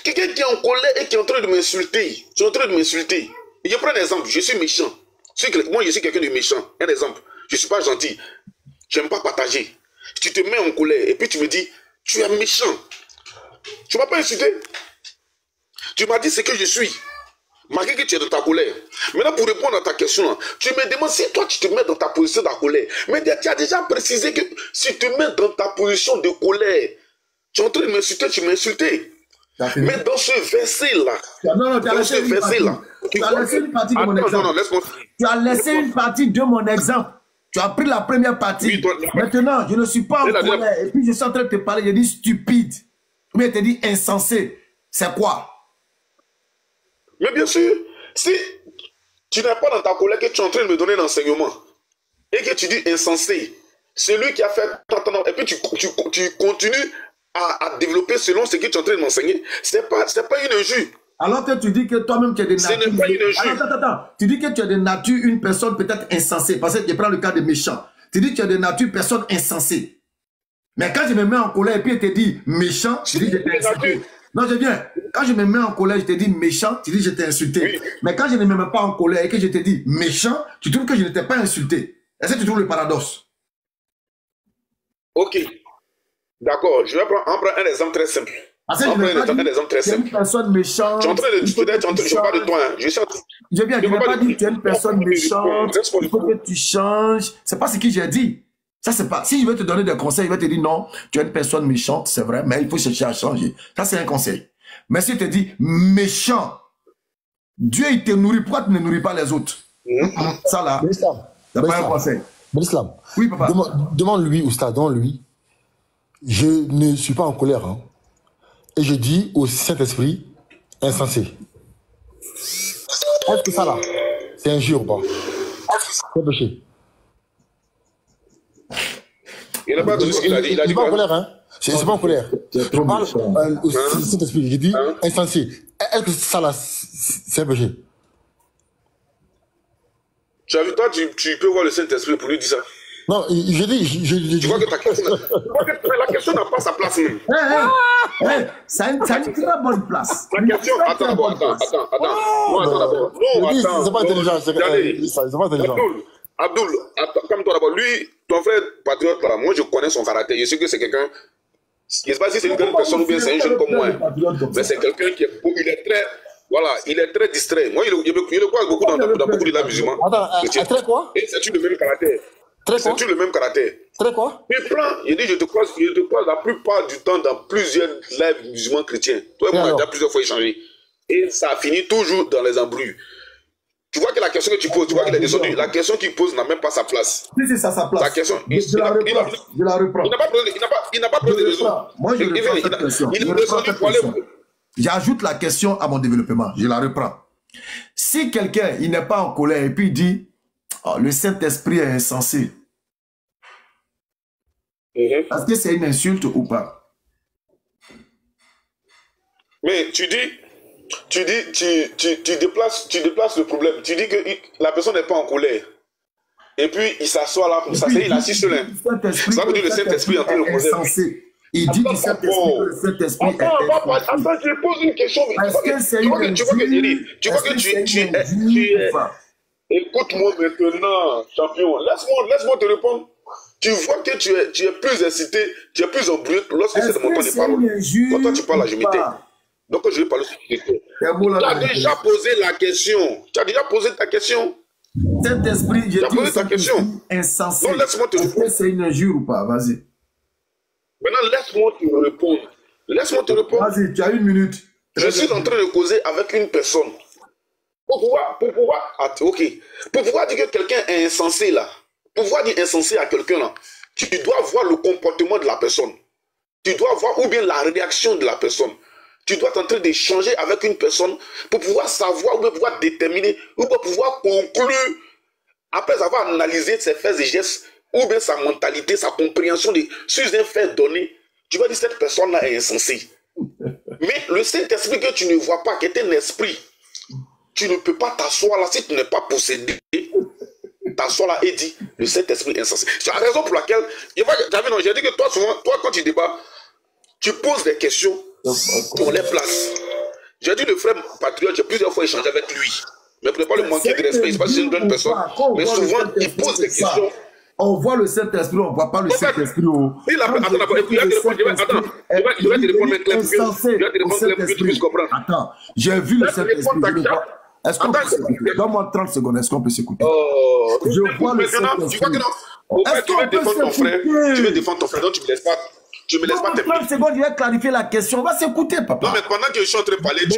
Speaker 5: Quelqu'un qui est en colère et qui est en train de m'insulter. Tu es en train de m'insulter. Je prends un exemple. Je suis méchant. Moi, je suis quelqu'un de méchant. Un exemple. Je ne suis pas gentil. Je n'aime pas partager. Tu te mets en colère et puis tu me dis, tu es méchant. Tu ne m'as pas insulté. Tu m'as dit ce que je suis. Malgré que tu es dans ta colère. Maintenant, pour répondre à ta question, tu me demandes si toi, tu te mets dans ta position de la colère. Mais tu as déjà précisé que si tu te mets dans ta position de colère, tu es en train de m'insulter, tu m'as insulté. Mais dans ce verset-là, tu as laissé une partie de mon exemple.
Speaker 4: Tu as laissé une partie de mon exemple. Tu as pris la première partie. Maintenant, je ne suis pas en colère. Et puis, je suis en train de te parler, je dis stupide. Ou bien, je te dis insensé. C'est quoi?
Speaker 5: Mais bien sûr, si tu n'es pas dans ta colère, que tu es en train de me donner l'enseignement, et que tu dis insensé, celui qui a fait tant, et puis tu continues à développer selon ce que tu es en train de m'enseigner, c'est pas une injure.
Speaker 4: Alors que tu dis que toi-même tu es de nature.
Speaker 5: Ce n'est pas une injure.
Speaker 4: Attends. Tu dis que tu es de nature une personne peut-être insensée. Parce que je prends le cas de méchant. Tu dis que tu es de nature personne insensée. Mais quand je me mets en colère et puis je te dis méchant, tu dis que je t'ai insulté. Non, je viens. Quand je me mets en colère, je te dis méchant, tu dis que je t'ai insulté. Oui. Mais quand je ne me mets pas en colère et que je te dis méchant, tu trouves que je ne t'ai pas insulté. Est-ce que tu trouves le paradoxe?
Speaker 5: Ok. D'accord. Je vais prendre un exemple très simple.
Speaker 4: Un exemple très simple. Tu es une personne méchante.
Speaker 5: Tu es en train de je parle de toi. Hein.
Speaker 4: Je viens, je ne vais pas dire que tu es une personne méchante. Il faut que tu changes. C'est pas ce que j'ai dit. Ça, c'est pas. Si je vais te donner des conseils, il va te dire non, tu es une personne méchante, c'est vrai, mais il faut chercher à changer. Ça, c'est un conseil. Mais si je te dis méchant, Dieu, il te nourrit. Pourquoi tu ne nourris pas les autres? Ça, là, c'est pas un conseil.
Speaker 1: Islam.
Speaker 4: Oui, papa.
Speaker 1: Demande-lui, Oustad, demande-lui. Je ne suis pas en colère. Hein. Et je dis au Saint-Esprit, insensé. Est-ce que ça, là, c'est injure ou pas? C'est péché.
Speaker 5: Il n'a pas dit ce qu'il a dit. Il a dit
Speaker 1: pas en colère, hein? C'est pas en colère. Je parle au Saint-Esprit. Je dis insensé. Est-ce que ça, là, c'est un péché?
Speaker 5: Tu as vu, toi, tu peux voir le Saint-Esprit pour lui dire ça.
Speaker 1: Non, je dis...
Speaker 5: Tu vois que ta question... la question n'a pas sa place même.
Speaker 4: Ça a une très bonne place.
Speaker 5: La question... Attends. Non, attends d'abord. Non,
Speaker 1: c'est pas intelligent. C'est pas intelligent.
Speaker 5: Abdul, comme toi d'abord, lui, ton frère patriote là, moi je connais son caractère. Je sais que c'est quelqu'un. Je ne sais pas si c'est une grande personne ou bien c'est un jeune comme moi. Mais c'est quelqu'un qui est. Il est très. Voilà, il est très distrait. Moi, il le croit beaucoup dans beaucoup de la musulmans.
Speaker 1: Attends, très quoi?
Speaker 5: Et c'est le même caractère. C'est le même caractère.
Speaker 1: Très quoi?
Speaker 5: Il prend, il dit, je te croise la plupart du temps dans plusieurs lives musulmans chrétiens. Toi et moi, on a déjà plusieurs fois échangé. Et ça finit toujours dans les embrouilles. Tu vois que la question que tu poses, tu vois qu'il est descendu. La question qu'il pose n'a même pas sa place.
Speaker 4: Si, ça a sa place.
Speaker 5: La question,
Speaker 4: je la reprends.
Speaker 5: Il n'a pas posé de raison.
Speaker 4: Moi, je reprends cette question. Il est descendu pour aller. J'ajoute la question à mon développement. Je la reprends. Si quelqu'un, il n'est pas en colère et puis il dit, oh, le Saint-Esprit est insensé. Est-ce que c'est une insulte ou pas?
Speaker 5: Mais tu déplaces le problème. Tu dis que la personne n'est pas en colère. Et puis, il s'assoit là, comme ça, il est assis sur l'un. Ça veut dire que le Saint-Esprit est en train de causer.
Speaker 4: Il dit du Saint-Esprit que le Saint-Esprit est
Speaker 5: attends, je pose une question. Tu vois que tu es... Écoute-moi maintenant, champion. Laisse-moi te répondre. Tu vois que tu es plus excité, tu es plus embrouillé lorsque c'est de mon temps de parole. Quand toi tu parles, je m'étais. Donc je vais parler sur ce sujet. Tu as déjà posé la question. Tu as déjà posé ta question.
Speaker 4: Saint-Esprit, j'ai
Speaker 5: dit posé ta question.
Speaker 4: Insensé.
Speaker 5: Non, laisse-moi te répondre.
Speaker 4: Est-ce que c'est une injure ou pas? Vas-y.
Speaker 5: Maintenant, laisse-moi te répondre. Laisse-moi te répondre.
Speaker 4: Vas-y, tu as une minute.
Speaker 5: Je suis en train de causer avec une personne. Pour pouvoir dire que quelqu'un est insensé là, pour pouvoir dire insensé à quelqu'un là, tu dois voir le comportement de la personne. Tu dois voir ou bien la réaction de la personne. Tu dois être en train d'échanger avec une personne pour pouvoir savoir ou bien pouvoir déterminer ou pour pouvoir conclure après avoir analysé ses faits et gestes ou bien sa mentalité, sa compréhension sur un fait donné. Tu vas dire cette personne-là est insensée. Mais le Saint-Esprit que tu ne vois pas, qui est un esprit, tu ne peux pas t'asseoir là si tu n'es pas possédé. T'asseoir là et dis le Saint-Esprit est insensé. C'est la raison pour laquelle j'ai dit que toi, souvent, quand tu débats, tu poses des questions pour les places. J'ai dit le frère patriote, j'ai plusieurs fois échangé avec lui. Mais pour ne pas le manquer de respect, c'est pas si c'est une bonne personne. Mais souvent, il pose des questions.
Speaker 4: On voit le Saint-Esprit, on ne voit pas le Saint-Esprit.
Speaker 5: Il va te répondre clair pour que tu puisses comprendre.
Speaker 4: Attends, j'ai vu le Saint-Esprit. Est-ce qu'on peut s'écouter? Donne-moi 30 secondes, est-ce qu'on peut s'écouter? Je vois le Saint-Esprit.
Speaker 5: Tu vois que non? Tu veux défendre ton frère. Tu veux défendre ton frère, donc tu me laisses pas. Je me laisse pas terminer.
Speaker 4: 30 secondes, je vais clarifier la question. On va s'écouter, papa.
Speaker 5: Non, mais pendant que je suis en train de parler,
Speaker 6: Béni,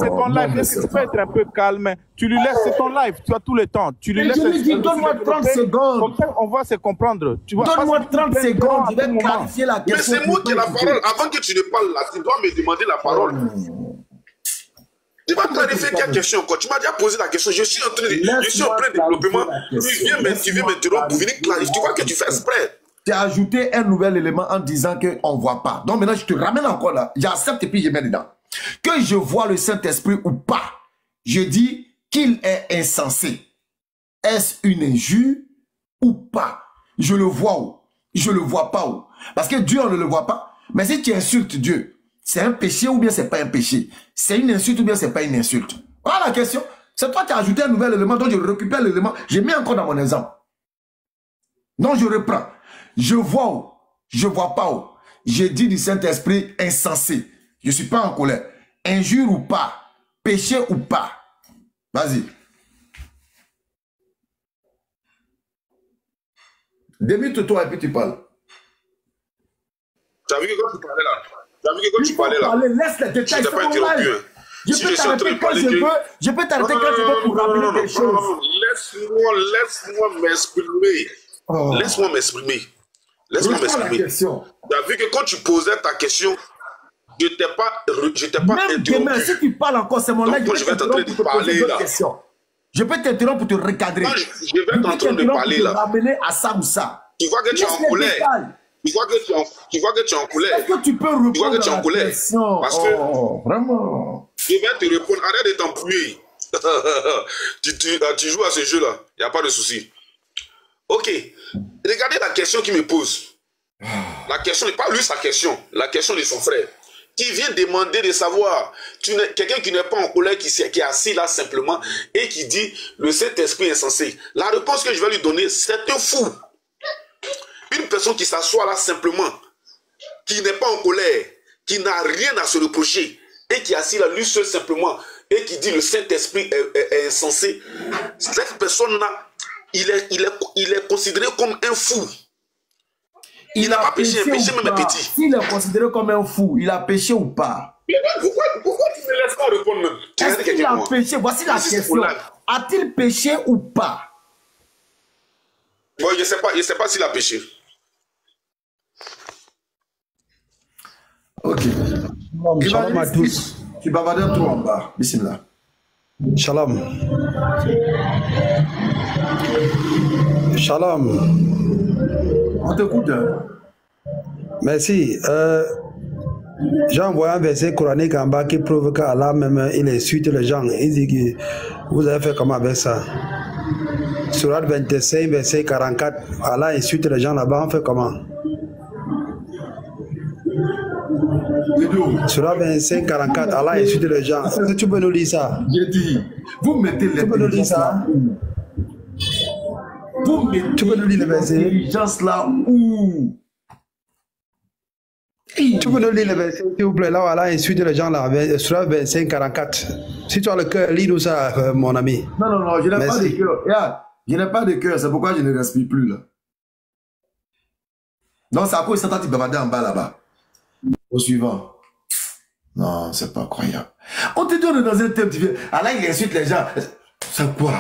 Speaker 6: c'est ton live. Est-ce que tu peux être un peu calme? Tu lui laisses, c'est ton live. Tu as tout le temps. Tu lui laisses.
Speaker 4: Je lui dis, donne-moi 30 secondes.
Speaker 6: Comme ça, on va se comprendre.
Speaker 4: Donne-moi 30 secondes. Je vais clarifier la question.
Speaker 5: Mais c'est moi qui ai la parole. Avant que tu ne parles là, tu dois me demander la parole. Tu vas clarifier quelle question encore? Tu m'as déjà posé la question. Je suis en train de développement. Tu viens m'interrompre pour venir clarifier. Tu vois que tu fais exprès.
Speaker 4: Tu as ajouté un nouvel élément en disant qu'on ne voit pas. Donc maintenant, je te ramène encore là. J'accepte et puis je mets dedans. Que je vois le Saint-Esprit ou pas, je dis qu'il est insensé. Est-ce une injure ou pas? Je le vois où? Je le vois pas où? Parce que Dieu, on ne le voit pas. Mais si tu insultes Dieu, c'est un péché ou bien c'est pas un péché? C'est une insulte ou bien c'est pas une insulte? Voilà la question. C'est toi qui as ajouté un nouvel élément, donc je récupère l'élément. Je mets encore dans mon exemple. Donc je reprends. Je vois où? Je vois pas où? J'ai dit du Saint-Esprit insensé. Je ne suis pas en colère. Injure ou pas? Péché ou pas? Vas-y. Démute-toi et puis tu parles.
Speaker 5: Tu as vu que quand tu parlais là?
Speaker 4: Laisse les détails.
Speaker 5: Je t'ai pas interrompu.
Speaker 4: Je peux t'arrêter quand je veux. Je peux t'arrêter quand je veux pour rappeler des choses.
Speaker 5: Laisse-moi m'exprimer. Laisse-moi m'exprimer. Laisse-moi m'exprimer. Tu as vu que quand tu posais ta question, je t'ai pas interrompu.
Speaker 4: Même demain, si tu parles encore, c'est mon live.
Speaker 5: Je vais être en train de parler là.
Speaker 4: Je peux t'interrompre pour te recadrer.
Speaker 5: Je vais être en train de parler là.
Speaker 4: Ramener à ça ou ça.
Speaker 5: Tu vois que tu es en colère. Tu vois que tu es en colère.
Speaker 4: Est-ce que tu peux répondre?
Speaker 5: Tu vois que tu es en colère. Parce que
Speaker 4: vraiment.
Speaker 5: Je vais te répondre. Arrête de t'embrouiller. Tu joues à ce jeu là. Il n'y a pas de souci. Ok, regardez la question qu'il me pose. La question n'est pas lui sa question, la question de son frère. Qui vient demander de savoir, quelqu'un qui n'est pas en colère, qui est assis là simplement et qui dit le Saint-Esprit est insensé. La réponse que je vais lui donner, c'est un fou. Une personne qui s'assoit là simplement, qui n'est pas en colère, qui n'a rien à se reprocher et qui est assis là lui seul simplement et qui dit le Saint-Esprit est insensé. Cette personne-là, il est considéré comme un fou. Il n'a pas péché, un péché même est petit.
Speaker 4: S'il est considéré comme un fou, il a péché ou pas?
Speaker 5: Mais pourquoi tu ne me laisses pas répondre même?
Speaker 4: Est-ce qu'il a péché? Voici la question. A-t-il péché ou pas?
Speaker 5: Bon, je ne sais pas s'il a péché.
Speaker 4: Ok.
Speaker 3: Shalom à tous.
Speaker 4: Tu bavardes trop en bas. Bismillah.
Speaker 3: Shalom. Shalom.
Speaker 4: On t'écoute.
Speaker 3: Merci.
Speaker 7: J'ai envoyé un verset coranique en bas qui prouve qu'Allah même il insulte les gens. Il dit que vous avez fait comment avec ça? Surat 25, verset 44, Allah insulte les gens là-bas, on fait comment? Surat 25, 44, Allah insulte les gens. Est-ce que tu peux nous lire ça?
Speaker 4: J'ai dit, vous mettez l'intelligence là où? Vous mettez l'intelligence là où?
Speaker 7: Tu peux nous lire le verset, s'il vous plaît, là où Allah insulte les gens là, Surat 25, 44. Si tu as le cœur, lis-nous ça, mon ami.
Speaker 4: Non, je n'ai pas de cœur. Regarde, je n'ai pas de cœur, c'est pourquoi je ne respire plus là. Donc, c'est à cause de ça que tu bavardais en bas là-bas. Au suivant. Non, c'est pas croyable. On te dit on est dans un thème, tu viens. Allah, il insulte les gens. C'est quoi?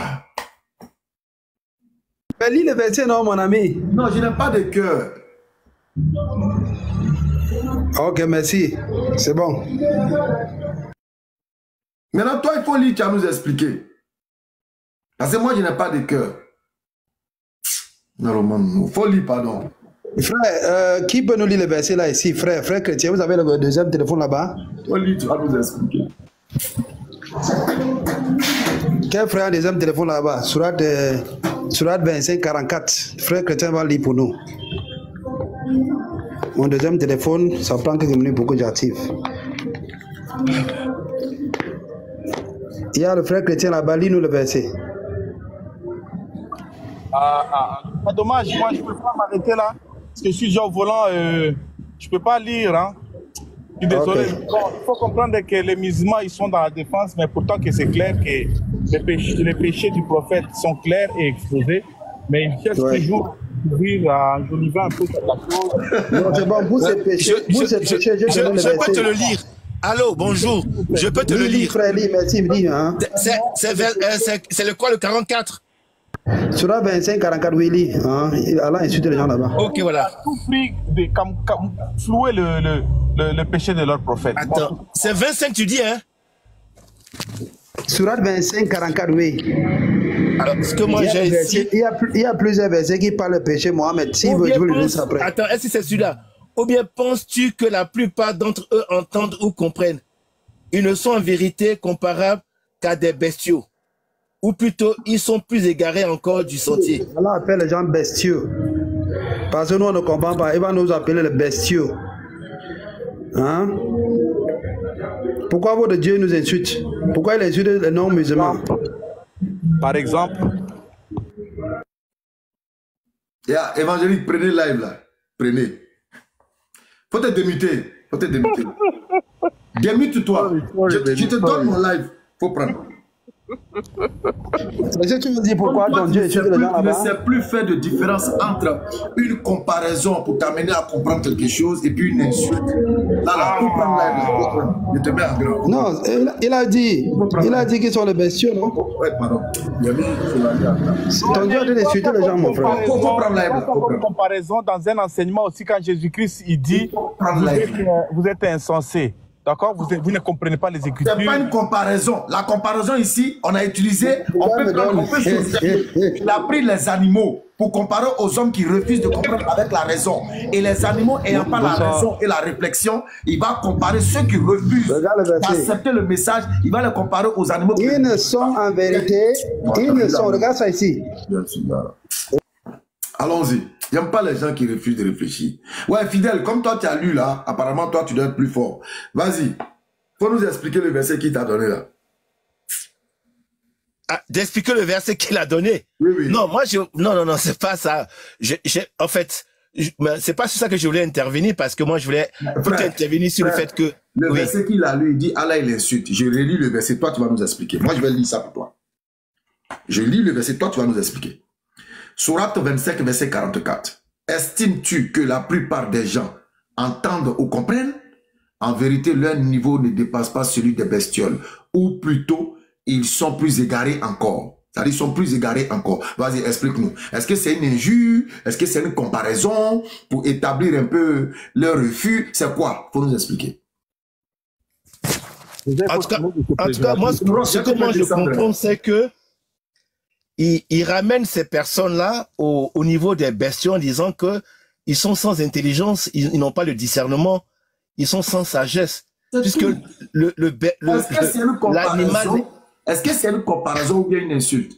Speaker 7: Mais lis le verset, non, mon ami.
Speaker 4: Non, je n'ai pas de cœur.
Speaker 7: Ok, merci. C'est bon.
Speaker 4: Maintenant, toi, il faut lire, tu vas nous expliquer. Parce que moi, je n'ai pas de cœur. Non, il faut lire, pardon.
Speaker 7: Frère, qui peut nous lire le verset là ici? Frère chrétien, vous avez le deuxième téléphone là-bas?
Speaker 4: Toi, lire, tu vas nous expliquer.
Speaker 7: Quel frère a un deuxième téléphone là-bas? Surat 25, 44. Frère chrétien va lire pour nous. Mon deuxième téléphone, ça prend quelques minutes pour que j'active. Il y a le frère chrétien là-bas, lis-nous le verset.
Speaker 6: Dommage, moi je ne peux pas m'arrêter là. Parce que je suis déjà au volant, je ne peux pas lire. Hein. Je suis désolé.
Speaker 7: Okay.
Speaker 6: Bon, il faut comprendre que les musulmans, ils sont dans la défense, mais pourtant que c'est clair que les péchés du prophète sont clairs et exposés. Mais ils cherchent toujours à enjoliver un peu cette chose.
Speaker 7: Non, c'est bon, vous c'est péché.
Speaker 8: Je peux te le lire. Allô, bonjour. Je peux te le lire.
Speaker 7: Frère, merci, hein.
Speaker 8: C'est le quoi, le 44?
Speaker 7: Surat 25, 44, oui, lis. Hein? Allah insulte les gens là-bas.
Speaker 8: Ok, voilà.
Speaker 6: Ils ont tout pris de flouer le péché de leur prophète.
Speaker 8: Attends, c'est 25 tu dis, hein?
Speaker 7: Surat 25, 44, oui.
Speaker 8: Alors, ce que moi j'ai ici...
Speaker 7: Il y a plusieurs versets qui parlent du péché, Mohamed. Si vous voulez le lire après.
Speaker 8: Attends, est-ce que c'est celui-là? Ou bien penses-tu que la plupart d'entre eux entendent ou comprennent? Ils ne sont en vérité comparables qu'à des bestiaux. Ou plutôt, ils sont plus égarés encore du sentier.
Speaker 7: Allah appelle les gens bestiaux. Parce que nous, on ne comprend pas. Il va nous appeler les bestiaux. Hein? Pourquoi votre Dieu nous insulte? Pourquoi il insulte les non-musulmans?
Speaker 6: Par exemple.
Speaker 4: Yeah, évangélique, prenez live là. Prenez. Faut te démuter. Faut te démuter. Démute-toi. Je te donne mon live. Faut prendre.
Speaker 7: Est-ce que tu me dis pourquoi ton Dieu insulte les gens là-bas?
Speaker 4: Tu ne sais plus faire de différence entre une comparaison pour t'amener à comprendre quelque chose et puis une insulte. Là, faut prendre live. Je te mets en grand.
Speaker 7: Non, il a dit qu'ils sont les bestiaux, non?
Speaker 4: Ouais, pardon.
Speaker 7: Ton Dieu a dit d'insulter les gens, mon frère.
Speaker 4: Faut prendre live.
Speaker 6: Comme comparaison, dans un enseignement aussi, quand Jésus-Christ, il dit, vous êtes insensés. D'accord? Vous ne comprenez pas les Écritures.
Speaker 4: C'est pas une comparaison. La comparaison ici, on a utilisé, il a pris les animaux pour comparer aux hommes qui refusent de comprendre avec la raison. Et les animaux n'ayant pas la raison et la réflexion, il va comparer ceux qui refusent d'accepter le message, il va les comparer aux animaux.
Speaker 7: Ils ne sont en vérité, ils ne sont, regarde ça ici.
Speaker 4: Allons-y. J'aime pas les gens qui refusent de réfléchir. Ouais, Fidèle, comme toi tu as lu là, apparemment toi tu dois être plus fort. Vas-y. Faut nous expliquer le verset qu'il t'a donné là.
Speaker 8: Ah, d'expliquer le verset qu'il a donné.
Speaker 4: Oui.
Speaker 8: Non, moi non, c'est pas ça. En fait, c'est pas sur ça que je voulais intervenir parce que moi je voulais intervenir sur le fait que
Speaker 4: le verset qu'il a lu, il dit Allah il insulte. Je relis le verset, toi tu vas nous expliquer. Moi je vais lire ça pour toi. Je lis le verset, toi tu vas nous expliquer. Sourate 25, verset 44. Estimes-tu que la plupart des gens entendent ou comprennent? En vérité, leur niveau ne dépasse pas celui des bestioles. Ou plutôt, ils sont plus égarés encore. C'est-à-dire, ils sont plus égarés encore. Vas-y, explique-nous. Est-ce que c'est une injure? Est-ce que c'est une comparaison pour établir un peu leur refus? C'est quoi? Faut nous expliquer.
Speaker 8: En tout cas, moi, ce que moi je comprends, c'est que il ramène ces personnes-là au niveau des bestiaux en disant que ils sont sans intelligence, ils n'ont pas le discernement, ils sont sans sagesse. Puisque l'animal...
Speaker 4: Est-ce que c'est une comparaison ou bien une insulte?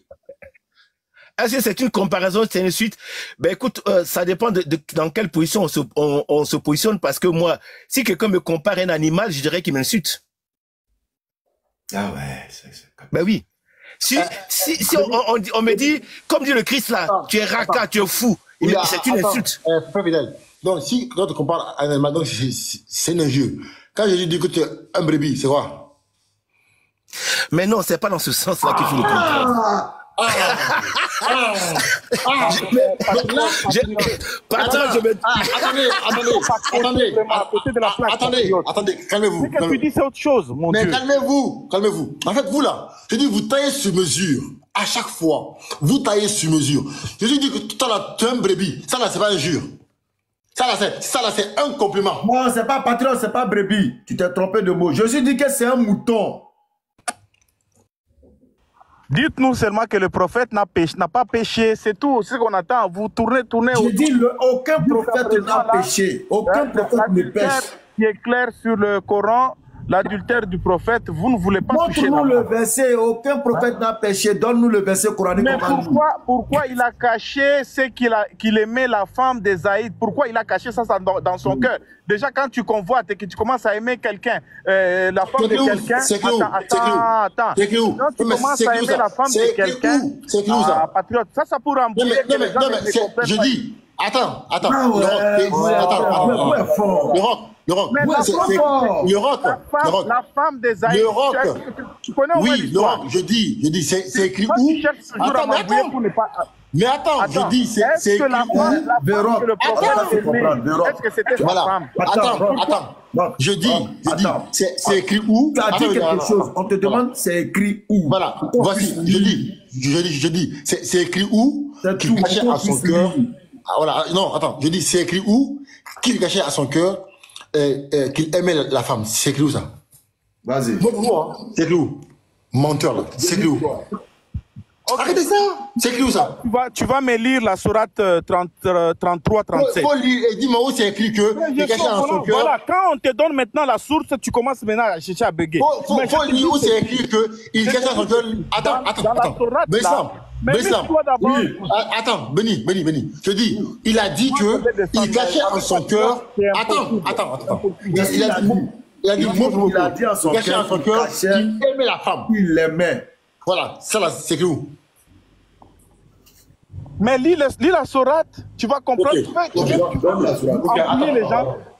Speaker 8: Est-ce que c'est une comparaison, c'est une insulte? Ben écoute, ça dépend dans quelle position on se positionne, parce que moi, si quelqu'un me compare à un animal, je dirais qu'il m'insulte.
Speaker 4: Ah ouais,
Speaker 8: ben oui. Si on me dit, comme dit le Christ là, tu es raca, tu es fou, c'est une insulte.
Speaker 1: Frère Fidèle, donc si quand tu compares à un animal, donc c'est une injure. Quand je dis que tu es un brebis, c'est quoi?
Speaker 8: Mais non, c'est pas dans ce sens-là qu'il faut le comprendre.
Speaker 1: Attendez, calmez-vous.
Speaker 6: Ce que tu dis, c'est autre chose, mon Dieu.
Speaker 1: Mais calmez-vous. En fait, vous là, je dis, vous taillez sur mesure. À chaque fois, vous taillez sur mesure. Je dis que tout à l'heure, tu es un brebis. Ça là, c'est pas un injure. Ça là, c'est un compliment.
Speaker 4: Non, c'est pas patriote, c'est pas brebis. Tu t'es trompé de mot. Je suis dit que c'est un mouton.
Speaker 6: Dites-nous seulement que le prophète n'a pas péché, c'est tout ce qu'on attend. Vous tournez.
Speaker 4: Je dis, aucun prophète n'a péché. Aucun prophète ne pêche.
Speaker 6: Qui est clair sur le Coran, l'adultère du prophète, vous ne voulez pas toucher.
Speaker 4: Montre-nous le verset, aucun prophète n'a péché. Donne-nous le verset coranique.
Speaker 6: Mais pourquoi il a caché qu'il aimait la femme d'Ésaïe? Pourquoi il a caché ça dans son cœur? Déjà, quand tu convoites et que tu commences à aimer quelqu'un, la femme de quelqu'un... Attends. Quand tu commences à aimer la femme de quelqu'un...
Speaker 1: C'est clou, ça.
Speaker 6: Patriote, ça pourrait embrouiller que les gens ne comprennent
Speaker 1: je
Speaker 6: pas.
Speaker 1: dis, attends. Le roc.
Speaker 6: La femme d'Ésaïe.
Speaker 1: Le roc.
Speaker 6: Tu connais au moins l'histoire.
Speaker 1: Oui, le roc, je dis, c'est écrit où? Mais attends, je dis, c'est écrit où?
Speaker 6: Est-ce que c'était sa femme?
Speaker 1: Attends. Je dis, c'est écrit où?
Speaker 4: Tu as dit quelque chose, on te demande c'est écrit où?
Speaker 1: Voilà, voici, je dis, c'est écrit où? Qu'il cachait à son cœur. Voilà, non, attends, je dis, c'est écrit où? Qu'il cachait à son cœur qu'il aimait la femme. C'est écrit où ça?
Speaker 4: Vas-y.
Speaker 1: C'est écrit où? Menteur là, c'est écrit où? Arrêtez ça! C'est écrit où ça?
Speaker 6: Tu vas me lire la sourate 33-37.
Speaker 1: Faut lire et dis-moi où c'est écrit que qu'il cachait à son cœur.
Speaker 6: Voilà, quand on te donne maintenant la source, tu commences maintenant à chercher à bugger.
Speaker 1: Faut lire où c'est écrit qu'il cachait à son cœur. Attends. Oui. Attends, Béni. Je dis, il a dit qu'il cachait en son cœur. Attends. Il a dit en son cœur qu'il aimait la femme.
Speaker 4: Il l'aimait.
Speaker 1: Voilà, ça là, c'est écrit où?
Speaker 6: Mais lis la sourate, tu vas comprendre.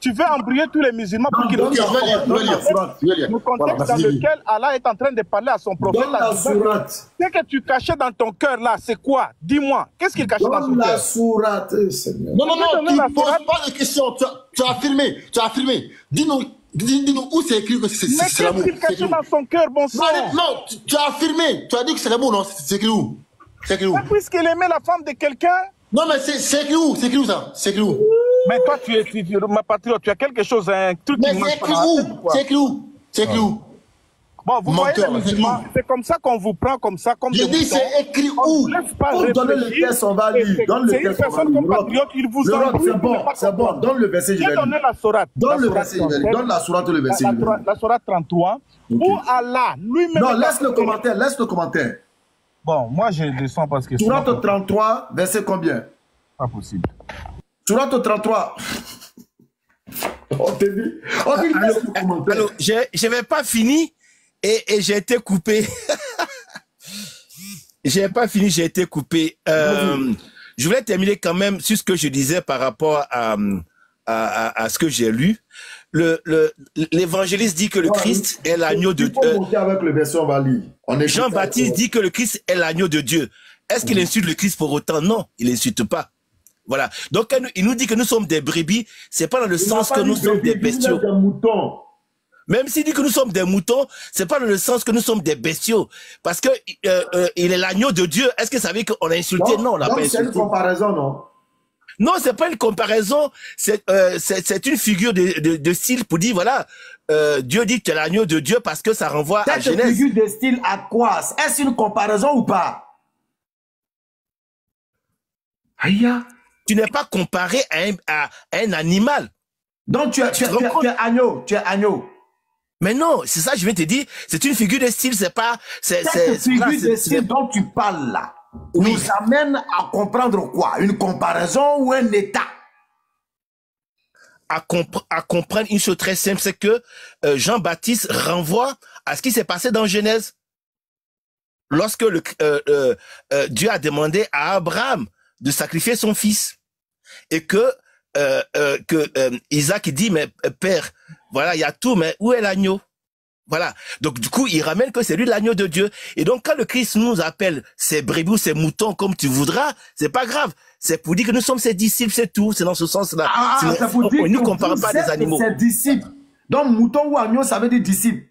Speaker 6: Tu veux embrouiller tous les musulmans pour qu'ils reviennent le contexte dans lequel Allah est en train de parler à son prophète. Ce que tu cachais dans ton cœur là, c'est quoi? Dis-moi, qu'est-ce qu'il cachait dans son cœur?
Speaker 4: La sourate, Seigneur.
Speaker 1: Non, tu ne poses pas de questions. Tu as filmé. Dis-nous où c'est écrit que c'est l'amour.
Speaker 6: Mais qu'est-ce qu'il cachait dans son cœur, bon sang?
Speaker 1: Non, tu as affirmé. Tu as dit que c'est l'amour, non? C'est écrit où?
Speaker 6: Puisqu'il aimait la femme de quelqu'un?
Speaker 1: Non, mais c'est écrit où? C'est écrit où ça? C'est écrit où?
Speaker 6: Mais toi, ma patriote, tu as quelque chose, un truc qui
Speaker 1: marche pas. C'est écrit où? C'est écrit où?
Speaker 6: Bon, vous voyez les musulmans, c'est comme ça qu'on vous prend comme ça, comme
Speaker 1: je dis, c'est écrit où?
Speaker 4: Donne le texte, on va lire.
Speaker 6: C'est une personne comme patriote, il vous
Speaker 4: embrouille. C'est bon, donne le verset, je vais lire.
Speaker 6: La sourate.
Speaker 4: Donne le verset, donne la sourate, le verset.
Speaker 6: La sourate 33, où Allah, lui-même...
Speaker 4: Non, laisse le commentaire.
Speaker 6: Bon, moi, je descends parce que...
Speaker 4: Sourate 33, verset combien?
Speaker 6: Pas possible.
Speaker 4: Sourate 33. On te dit, laisse le commentaire.
Speaker 8: Alors, je n'avais pas fini et j'ai été coupé. J'ai pas fini, j'ai été coupé. Je voulais terminer quand même sur ce que je disais par rapport à ce que j'ai lu. L'évangéliste dit que le Christ est l'agneau de Dieu.
Speaker 4: Avec le verset, on va lire.
Speaker 8: Jean-Baptiste dit que le Christ est l'agneau de Dieu. Est-ce qu'il insulte le Christ pour autant? Non, il n'insulte pas. Voilà. Donc, quand il nous dit que nous sommes des brebis, c'est pas dans le sens que nous sommes des bestiaux. Même s'il dit que nous sommes des moutons, c'est pas dans le sens que nous sommes des bestiaux. Parce que il est l'agneau de Dieu. Est-ce que ça veut dire qu'on a insulté? Non, on l'a pas insulté.
Speaker 4: C'est une comparaison, non?
Speaker 8: Non, c'est pas une comparaison. C'est une figure de style pour dire, voilà, Dieu dit que tu es l'agneau de Dieu parce que ça renvoie à Genèse.
Speaker 4: Cette figure de style à quoi? Est-ce une comparaison ou pas?
Speaker 8: Aïe. Tu n'es pas comparé à un animal.
Speaker 4: Donc tu es agneau, tu es agneau.
Speaker 8: Mais non, c'est ça, je vais te dire, c'est une figure de style, c'est pas...
Speaker 4: Cette figure de style dont tu parles là, nous amène à comprendre quoi? Une comparaison ou un état?
Speaker 8: À comprendre une chose très simple, c'est que Jean-Baptiste renvoie à ce qui s'est passé dans Genèse. Lorsque Dieu a demandé à Abraham de sacrifier son fils. Et que Isaac dit, mais père, voilà, il y a tout, mais où est l'agneau? Voilà. Donc, du coup, il ramène que c'est lui l'agneau de Dieu. Et donc, quand le Christ nous appelle ses brebis ou ses moutons comme tu voudras, c'est pas grave. C'est pour dire que nous sommes ses disciples, c'est tout. C'est dans ce sens-là.
Speaker 4: Ça pour dire
Speaker 8: on ne compare pas des animaux.
Speaker 4: Ses disciples. Donc, mouton ou agneau, ça veut dire disciple.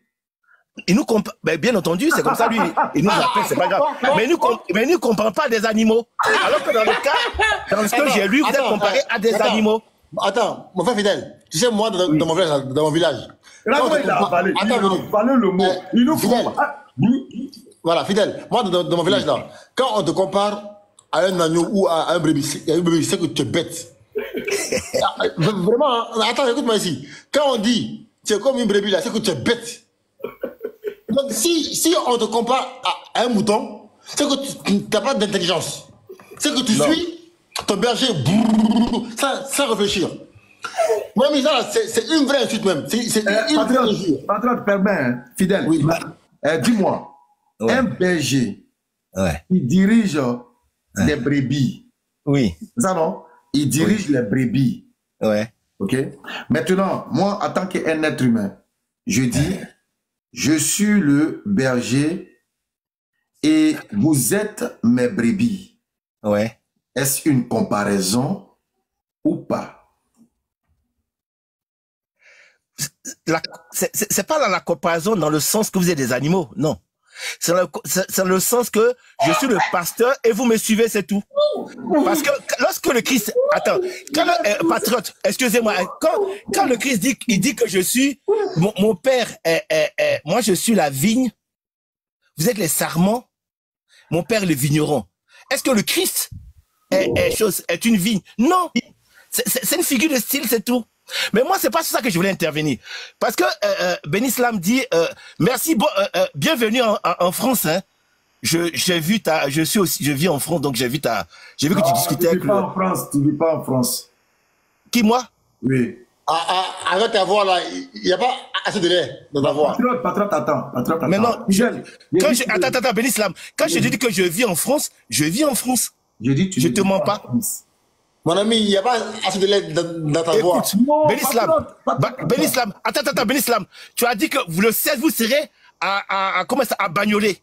Speaker 8: Il nous compare, ben, bien entendu, c'est comme ça, lui. Il nous appelle, c'est pas grave. Mais il ne comprend pas des animaux. Alors que dans le cas, dans ce que j'ai lu, vous êtes comparé à des animaux.
Speaker 1: Attends, mon frère fidèle, tu sais, moi, dans mon village.
Speaker 4: Là, il a parlé le mot. Il nous compare.
Speaker 1: Voilà, fidèle. Moi, dans mon village, là, quand on te compare à un agneau ou à un brebis, c'est que tu es bête. Vraiment, attends, écoute-moi ici. Quand on dit, tu es comme une brebis, là, c'est que tu es bête. Donc, si on te compare à un mouton, c'est que tu n'as pas d'intelligence. C'est que tu suis ton berger sans réfléchir. Oui, mais ça, c'est une vraie insulte même. C'est une vraie insulte.
Speaker 4: Patriote, permet, fidèle.
Speaker 1: Oui.
Speaker 4: Dis-moi, un berger, il dirige des brebis.
Speaker 8: Oui.
Speaker 4: Ça, non? Il dirige les brebis.
Speaker 8: Ouais.
Speaker 4: OK? Maintenant, moi, en tant qu'un être humain, je dis... Je suis le berger et vous êtes mes brebis.
Speaker 8: Ouais.
Speaker 4: Est-ce une comparaison ou pas?
Speaker 8: C'est pas dans la comparaison dans le sens que vous êtes des animaux, non. C'est dans le sens que je suis le pasteur et vous me suivez, c'est tout. Parce que lorsque le Christ... Attends, quand patriote, excusez-moi, quand le Christ dit que je suis... Mon père, moi je suis la vigne, vous êtes les sarments, mon père le vigneron. Est-ce que le Christ est une vigne? Non, c'est une figure de style, c'est tout. Mais moi, c'est pas sur ça que je voulais intervenir. Parce que Ben Islam dit merci, bienvenue en France. Hein. Je vis en France, donc j'ai vu que tu discutais avec lui.
Speaker 4: Tu vis pas en France.
Speaker 8: Qui, moi?
Speaker 4: Oui.
Speaker 1: Avec ta voix là, il n'y a pas assez de lait dans ta voix.
Speaker 4: Patriote, attends.
Speaker 8: Mais non, attends, Ben Islam. Quand je dis que je vis en France, je vis en France. Je te mens pas.
Speaker 1: Mon ami, il n'y a pas assez de lait dans ta voix.
Speaker 8: Ben Islam, attends, Ben Islam, tu as dit que le 16, vous serez à Bagnolet.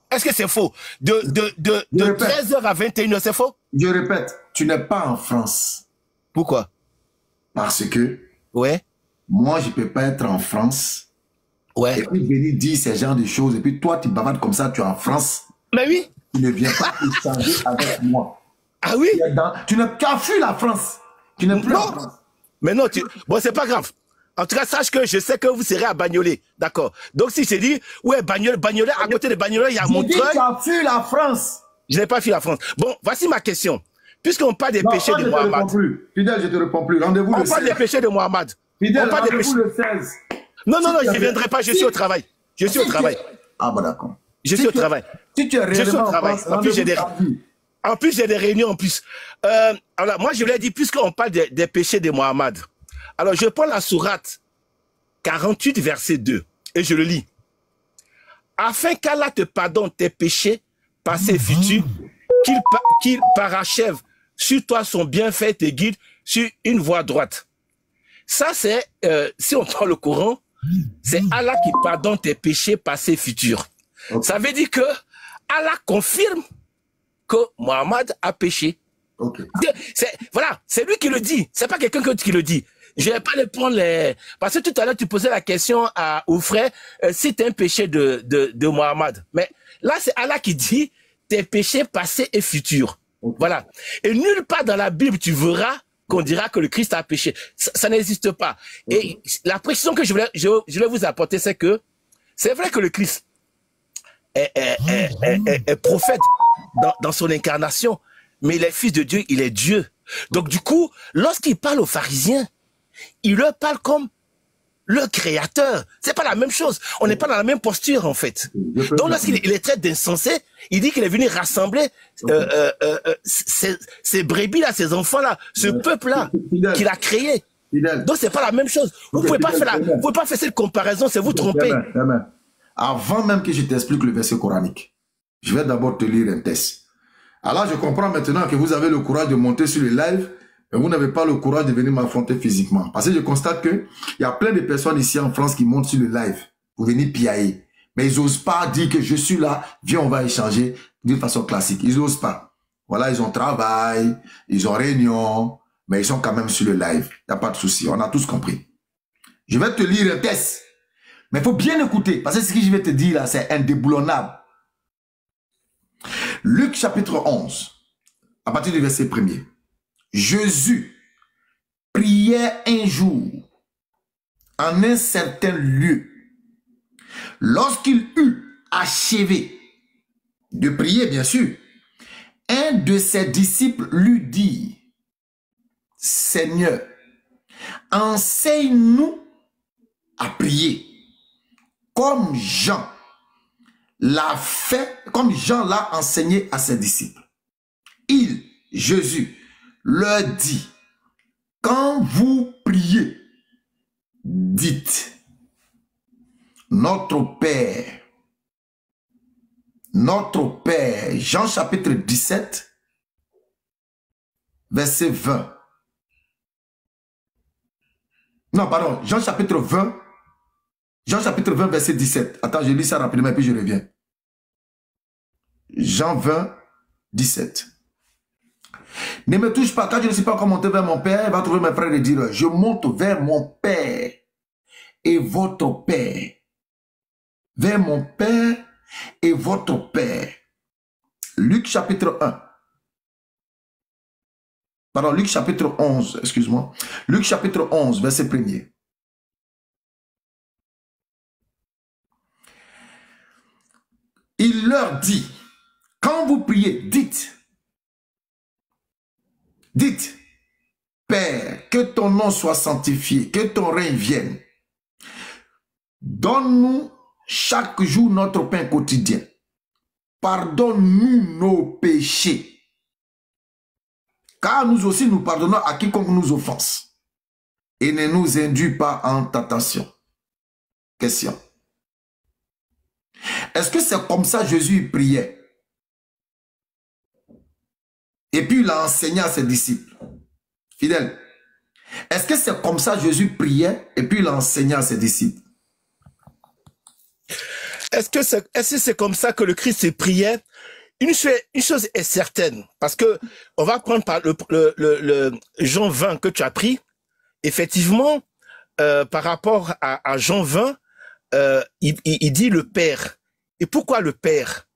Speaker 8: Est-ce que c'est faux? De 13h à 21h, c'est faux?
Speaker 4: Je répète, tu n'es pas en France.
Speaker 8: Pourquoi?
Speaker 4: Parce que
Speaker 8: ouais.
Speaker 4: Moi, je ne peux pas être en France.
Speaker 8: Ouais.
Speaker 4: Et puis venir dire ces genres de choses. Et puis toi, tu bavardes comme ça, tu es en France.
Speaker 8: Mais oui.
Speaker 4: Tu ne viens pas échanger avec moi.
Speaker 8: Ah oui?
Speaker 4: Tu as fui la France. Tu n'es plus en France.
Speaker 8: Mais non, bon, c'est pas grave. En tout cas, sache que je sais que vous serez à Bagnolet. D'accord. Donc, si je dis, ouais, Bagnolet, à côté de Bagnolet, il y a Montreuil.
Speaker 4: Tu as fui la France.
Speaker 8: Je n'ai pas fui la France. Bon, voici ma question. Puisqu'on parle des péchés de Mohammed.
Speaker 4: Fidèle, je te réponds plus. Rendez-vous le 16.
Speaker 8: On parle des péchés de Mohammed.
Speaker 4: Fidèle, rendez-vous le 16.
Speaker 8: Non, je ne viendrai pas. Je suis au travail. Je suis au travail.
Speaker 4: Ah, bah d'accord.
Speaker 8: Je suis au travail.
Speaker 4: Si tu es réellement en France,
Speaker 8: en plus, j'ai des réunions en plus. Alors, moi, je voulais dire, puisqu'on parle des péchés de Mohammed, alors je prends la sourate 48, verset 2, et je le lis. Afin qu'Allah te pardonne tes péchés, passés et futurs, qu'il parachève sur toi son bienfait et te guide sur une voie droite. Ça, c'est, si on prend le Coran, c'est Allah qui pardonne tes péchés passés et futurs. Okay. Ça veut dire que Allah confirme que Mohammed a péché.
Speaker 4: Okay.
Speaker 8: Voilà, c'est lui qui le dit. C'est pas quelqu'un qui le dit. Je vais pas le prendre parce que tout à l'heure tu posais la question au frère si c'est un péché de Mohammed. Mais là c'est Allah qui dit tes péchés passés et futurs. Okay. Voilà. Et nulle part dans la Bible tu verras qu'on dira que le Christ a péché. Ça n'existe pas. Okay. Et la précision que je voulais vous apporter, c'est que c'est vrai que le Christ est prophète dans son incarnation, mais il est fils de Dieu, il est Dieu. Donc du coup, lorsqu'il parle aux pharisiens, il leur parle comme le créateur. C'est pas la même chose. On n'est pas dans la même posture, en fait. Donc, lorsqu'il les traite d'insensés, il dit qu'il est venu rassembler ces brebis-là, ces enfants-là, ce peuple-là qu'il a créé. Donc, c'est pas la même chose. Vous pouvez pas faire cette comparaison, c'est vous tromper.
Speaker 4: Avant même que je t'explique le verset coranique, je vais d'abord te lire un texte. Alors, je comprends maintenant que vous avez le courage de monter sur les lives, mais vous n'avez pas le courage de venir m'affronter physiquement. Parce que je constate qu'il y a plein de personnes ici en France qui montent sur le live pour venir piailler. Mais ils n'osent pas dire que je suis là, viens, on va échanger d'une façon classique. Ils n'osent pas. Voilà, ils ont travail, ils ont réunion, mais ils sont quand même sur le live. Il n'y a pas de souci, on a tous compris. Je vais te lire un texte. Mais il faut bien écouter, parce que ce que je vais te dire là, c'est indéboulonnable. Luc chapitre 11, à partir du verset 1er. Jésus priait un jour en un certain lieu. Lorsqu'il eut achevé de prier, bien sûr, un de ses disciples lui dit, « Seigneur, enseigne-nous à prier, comme Jean l'a fait, comme Jean l'a enseigné à ses disciples. » Jésus, leur dit, quand vous priez, dites, notre Père, Jean chapitre 17, verset 20. Non, pardon, Jean chapitre 20, verset 17. Attends, je lis ça rapidement et puis je reviens. Jean 20, 17. Ne me touche pas, quand je ne suis pas encore monté vers mon Père, il va trouver mes frères et dire, je monte vers mon Père et votre Père. Vers mon Père et votre Père. Luc chapitre 1. Pardon, Luc chapitre 11, excuse-moi. Luc chapitre 11, verset 1er. Il leur dit, quand vous priez, dites, Père, que ton nom soit sanctifié, que ton règne vienne. Donne-nous chaque jour notre pain quotidien. Pardonne-nous nos péchés, car nous aussi nous pardonnons à quiconque nous offense. Et ne nous induis pas en tentation. Question. Est-ce que c'est comme ça Jésus priait? Et puis il a enseigné à ses disciples. Fidèle. Est-ce que c'est comme ça Jésus priait et puis il a enseigné à ses disciples?
Speaker 8: Est-ce que c'est comme ça que le Christ priait? Une chose est certaine, parce que on va prendre par le Jean 20 que tu as pris. Effectivement, par rapport à Jean 20, il dit le Père. Et pourquoi le Père?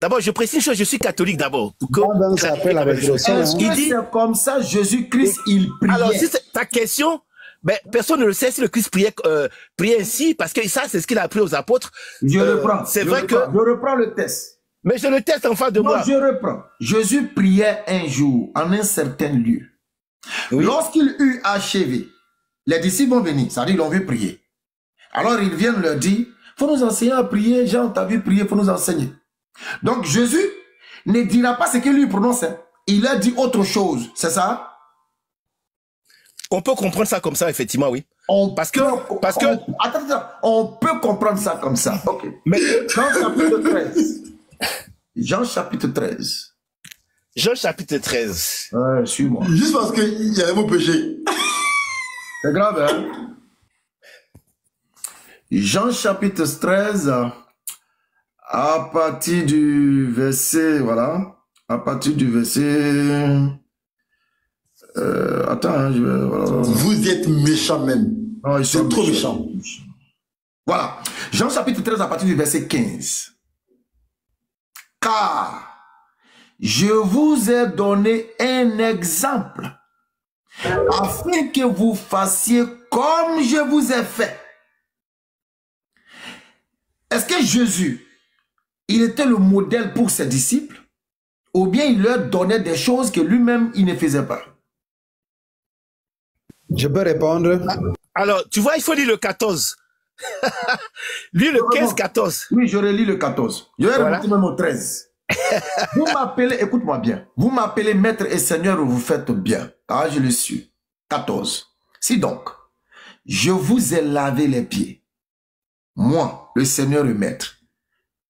Speaker 8: D'abord, je précise une chose, je suis catholique d'abord.
Speaker 4: Est-ce que c'est comme ça Jésus-Christ, il priait?
Speaker 8: Alors, si c'est ta question, ben, personne ne le sait si le Christ priait ainsi, parce que ça, c'est ce qu'il a appris aux apôtres.
Speaker 4: Je reprends.
Speaker 8: C'est vrai que...
Speaker 4: Je reprends le texte.
Speaker 8: Mais je le teste en face de moi.
Speaker 4: Je reprends. Jésus priait un jour en un certain lieu. Oui. Lorsqu'il eut achevé, les disciples vont venir, c'est-à-dire ils l'ont vu prier. Alors ils viennent leur dire, faut nous enseigner à prier, Jean t'a vu prier, faut nous enseigner. Donc Jésus ne dira pas ce qu'il lui prononçait. Il a dit autre chose, c'est ça?
Speaker 8: On peut comprendre ça comme ça, effectivement, oui.
Speaker 4: Attends, on peut comprendre ça comme ça. Ok. Mais Jean chapitre 13. Jean chapitre 13.
Speaker 8: Jean chapitre 13.
Speaker 4: Ouais, suis-moi.
Speaker 1: Juste parce qu'il y a un mot péché.
Speaker 4: C'est grave, hein? Jean chapitre 13, à partir du verset, voilà, à partir du verset... attends, hein, je vais... Voilà.
Speaker 1: Vous êtes méchant même. C'est trop méchant.
Speaker 4: Voilà. Jean chapitre 13, à partir du verset 15. Car je vous ai donné un exemple, afin que vous fassiez comme je vous ai fait. Est-ce que Jésus, il était le modèle pour ses disciples, ou bien il leur donnait des choses que lui-même, il ne faisait pas?
Speaker 7: Je peux répondre?
Speaker 8: Alors, tu vois, il faut lire le 14. Lui, le 15-14.
Speaker 4: Oui, j'aurais lu le 14. Je vais remonter même au 13. Vous m'appelez, écoute-moi bien, vous m'appelez maître et seigneur, vous faites bien. Ah, je le suis. 14. Si donc, je vous ai lavé les pieds, moi, le seigneur et maître,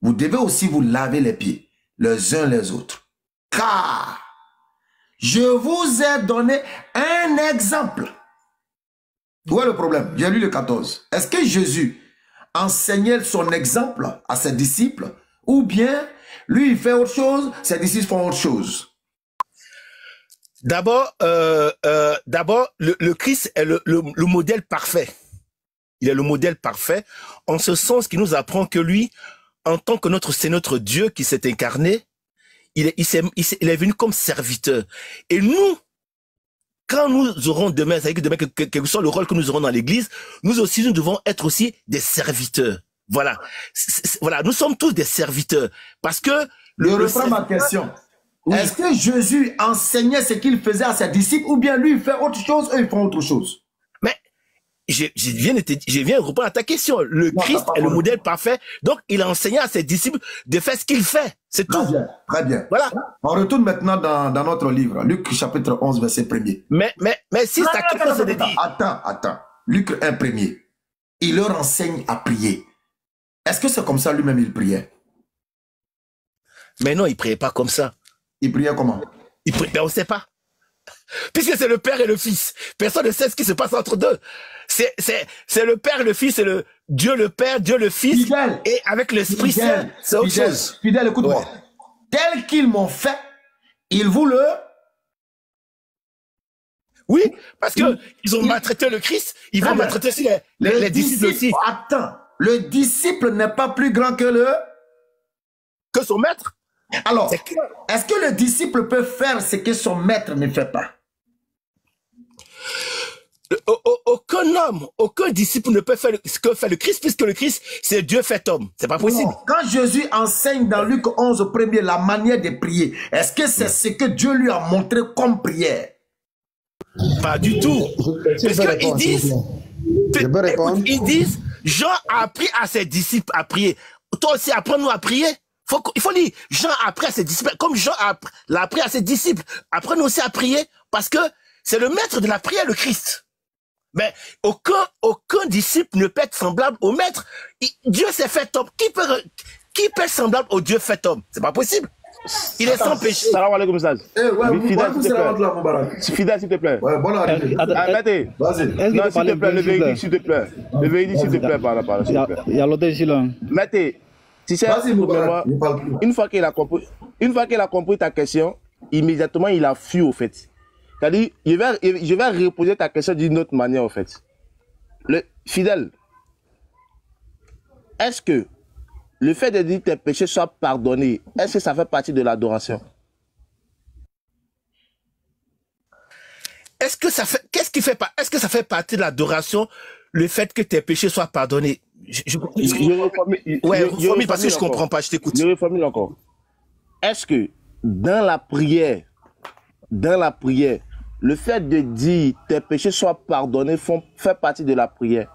Speaker 4: vous devez aussi vous laver les pieds, les uns les autres. Car je vous ai donné un exemple. Où est le problème? J'ai lu le 14. Est-ce que Jésus enseignait son exemple à ses disciples ou bien lui il fait autre chose, ses disciples font autre chose?
Speaker 8: D'abord, le Christ est le modèle parfait. Il est le modèle parfait en ce sens qu'il nous apprend que lui, en tant que c'est notre Dieu qui s'est incarné, il est venu comme serviteur. Et nous, quand nous aurons demain, c'est-à-dire que demain, quel que soit le rôle que nous aurons dans l'église, nous aussi, nous devons être aussi des serviteurs. Voilà. Voilà. Nous sommes tous des serviteurs. Parce que
Speaker 4: je reprends ma question. Oui. Est-ce que Jésus enseignait ce qu'il faisait à ses disciples ou bien lui il fait autre chose, eux ils font autre chose?
Speaker 8: Mais je viens répondre à ta question. Le Christ est le modèle parfait. Donc, il a enseigné à ses disciples de faire ce qu'il fait. C'est tout.
Speaker 4: Bien, très bien.
Speaker 8: Voilà.
Speaker 4: On retourne maintenant dans notre livre. Luc chapitre 11, verset 1er.
Speaker 8: Mais si ta question c'est de dire...
Speaker 4: Attends. Luc 1, 1er. Il leur enseigne à prier. Est-ce que c'est comme ça lui-même il priait?
Speaker 8: Mais non, il priait pas comme ça.
Speaker 4: Il priait comment?
Speaker 8: Ben, on ne sait pas. Puisque c'est le Père et le Fils. Personne ne sait ce qui se passe entre deux. C'est le Père et le Fils, c'est le Dieu le Père, Dieu le Fils.
Speaker 4: Fidèle.
Speaker 8: Et avec l'Esprit Saint, c'est autre chose.
Speaker 4: Fidèle, écoute-moi. Ouais. Tel qu'ils m'ont fait, ils vous le...
Speaker 8: Oui, parce que ils ont maltraité le Christ, ils vont maltraiter aussi les disciples aussi.
Speaker 4: Attends, le disciple n'est pas plus grand que
Speaker 8: son maître.
Speaker 4: Alors, est-ce que le disciple peut faire ce que son maître ne fait pas?
Speaker 8: Aucun homme, aucun disciple ne peut faire ce que fait le Christ, puisque le Christ, c'est Dieu fait homme. C'est pas possible.
Speaker 4: Non. Quand Jésus enseigne dans Luc 11, premier, la manière de prier, est-ce que c'est ce que Dieu lui a montré comme prière?
Speaker 8: Pas du tout. Parce qu'ils disent, Jean a appris à ses disciples à prier. Toi aussi, apprends-nous à prier. Il faut dire, Jean a appris à ses disciples, comme Jean l'a appris à ses disciples. Apprenez aussi à prier, parce que c'est le maître de la prière, le Christ. Mais aucun disciple ne peut être semblable au maître. Dieu s'est fait homme. Qui peut être semblable au Dieu fait homme? C'est pas possible. Il est sans péché.
Speaker 9: Salam alaikum, Message. Fidèle, s'il te plaît.
Speaker 4: Ouais, bon,
Speaker 9: arrêtez.
Speaker 4: Vas-y.
Speaker 9: Non, s'il te plaît, le véhicule, s'il te plaît. Le véhicule, s'il te plaît, par là, s'il te plaît.
Speaker 10: Il y a l'autre ici, là.
Speaker 9: Mettez. Tu sais, une fois qu'il a compris ta question, immédiatement, il a fui, au fait. C'est-à-dire, je vais reposer ta question d'une autre manière, au fait. Le fidèle, est-ce que le fait de dire que tes péchés soient pardonnés, est-ce que ça fait partie de l'adoration?
Speaker 8: Est-ce que ça fait partie de l'adoration, le fait que tes péchés soient pardonnés? Reformule parce que je comprends pas, je t'écoute.
Speaker 9: Je reformule encore. Est-ce que dans la prière, le fait de dire tes péchés soient pardonnés fait partie de la prière?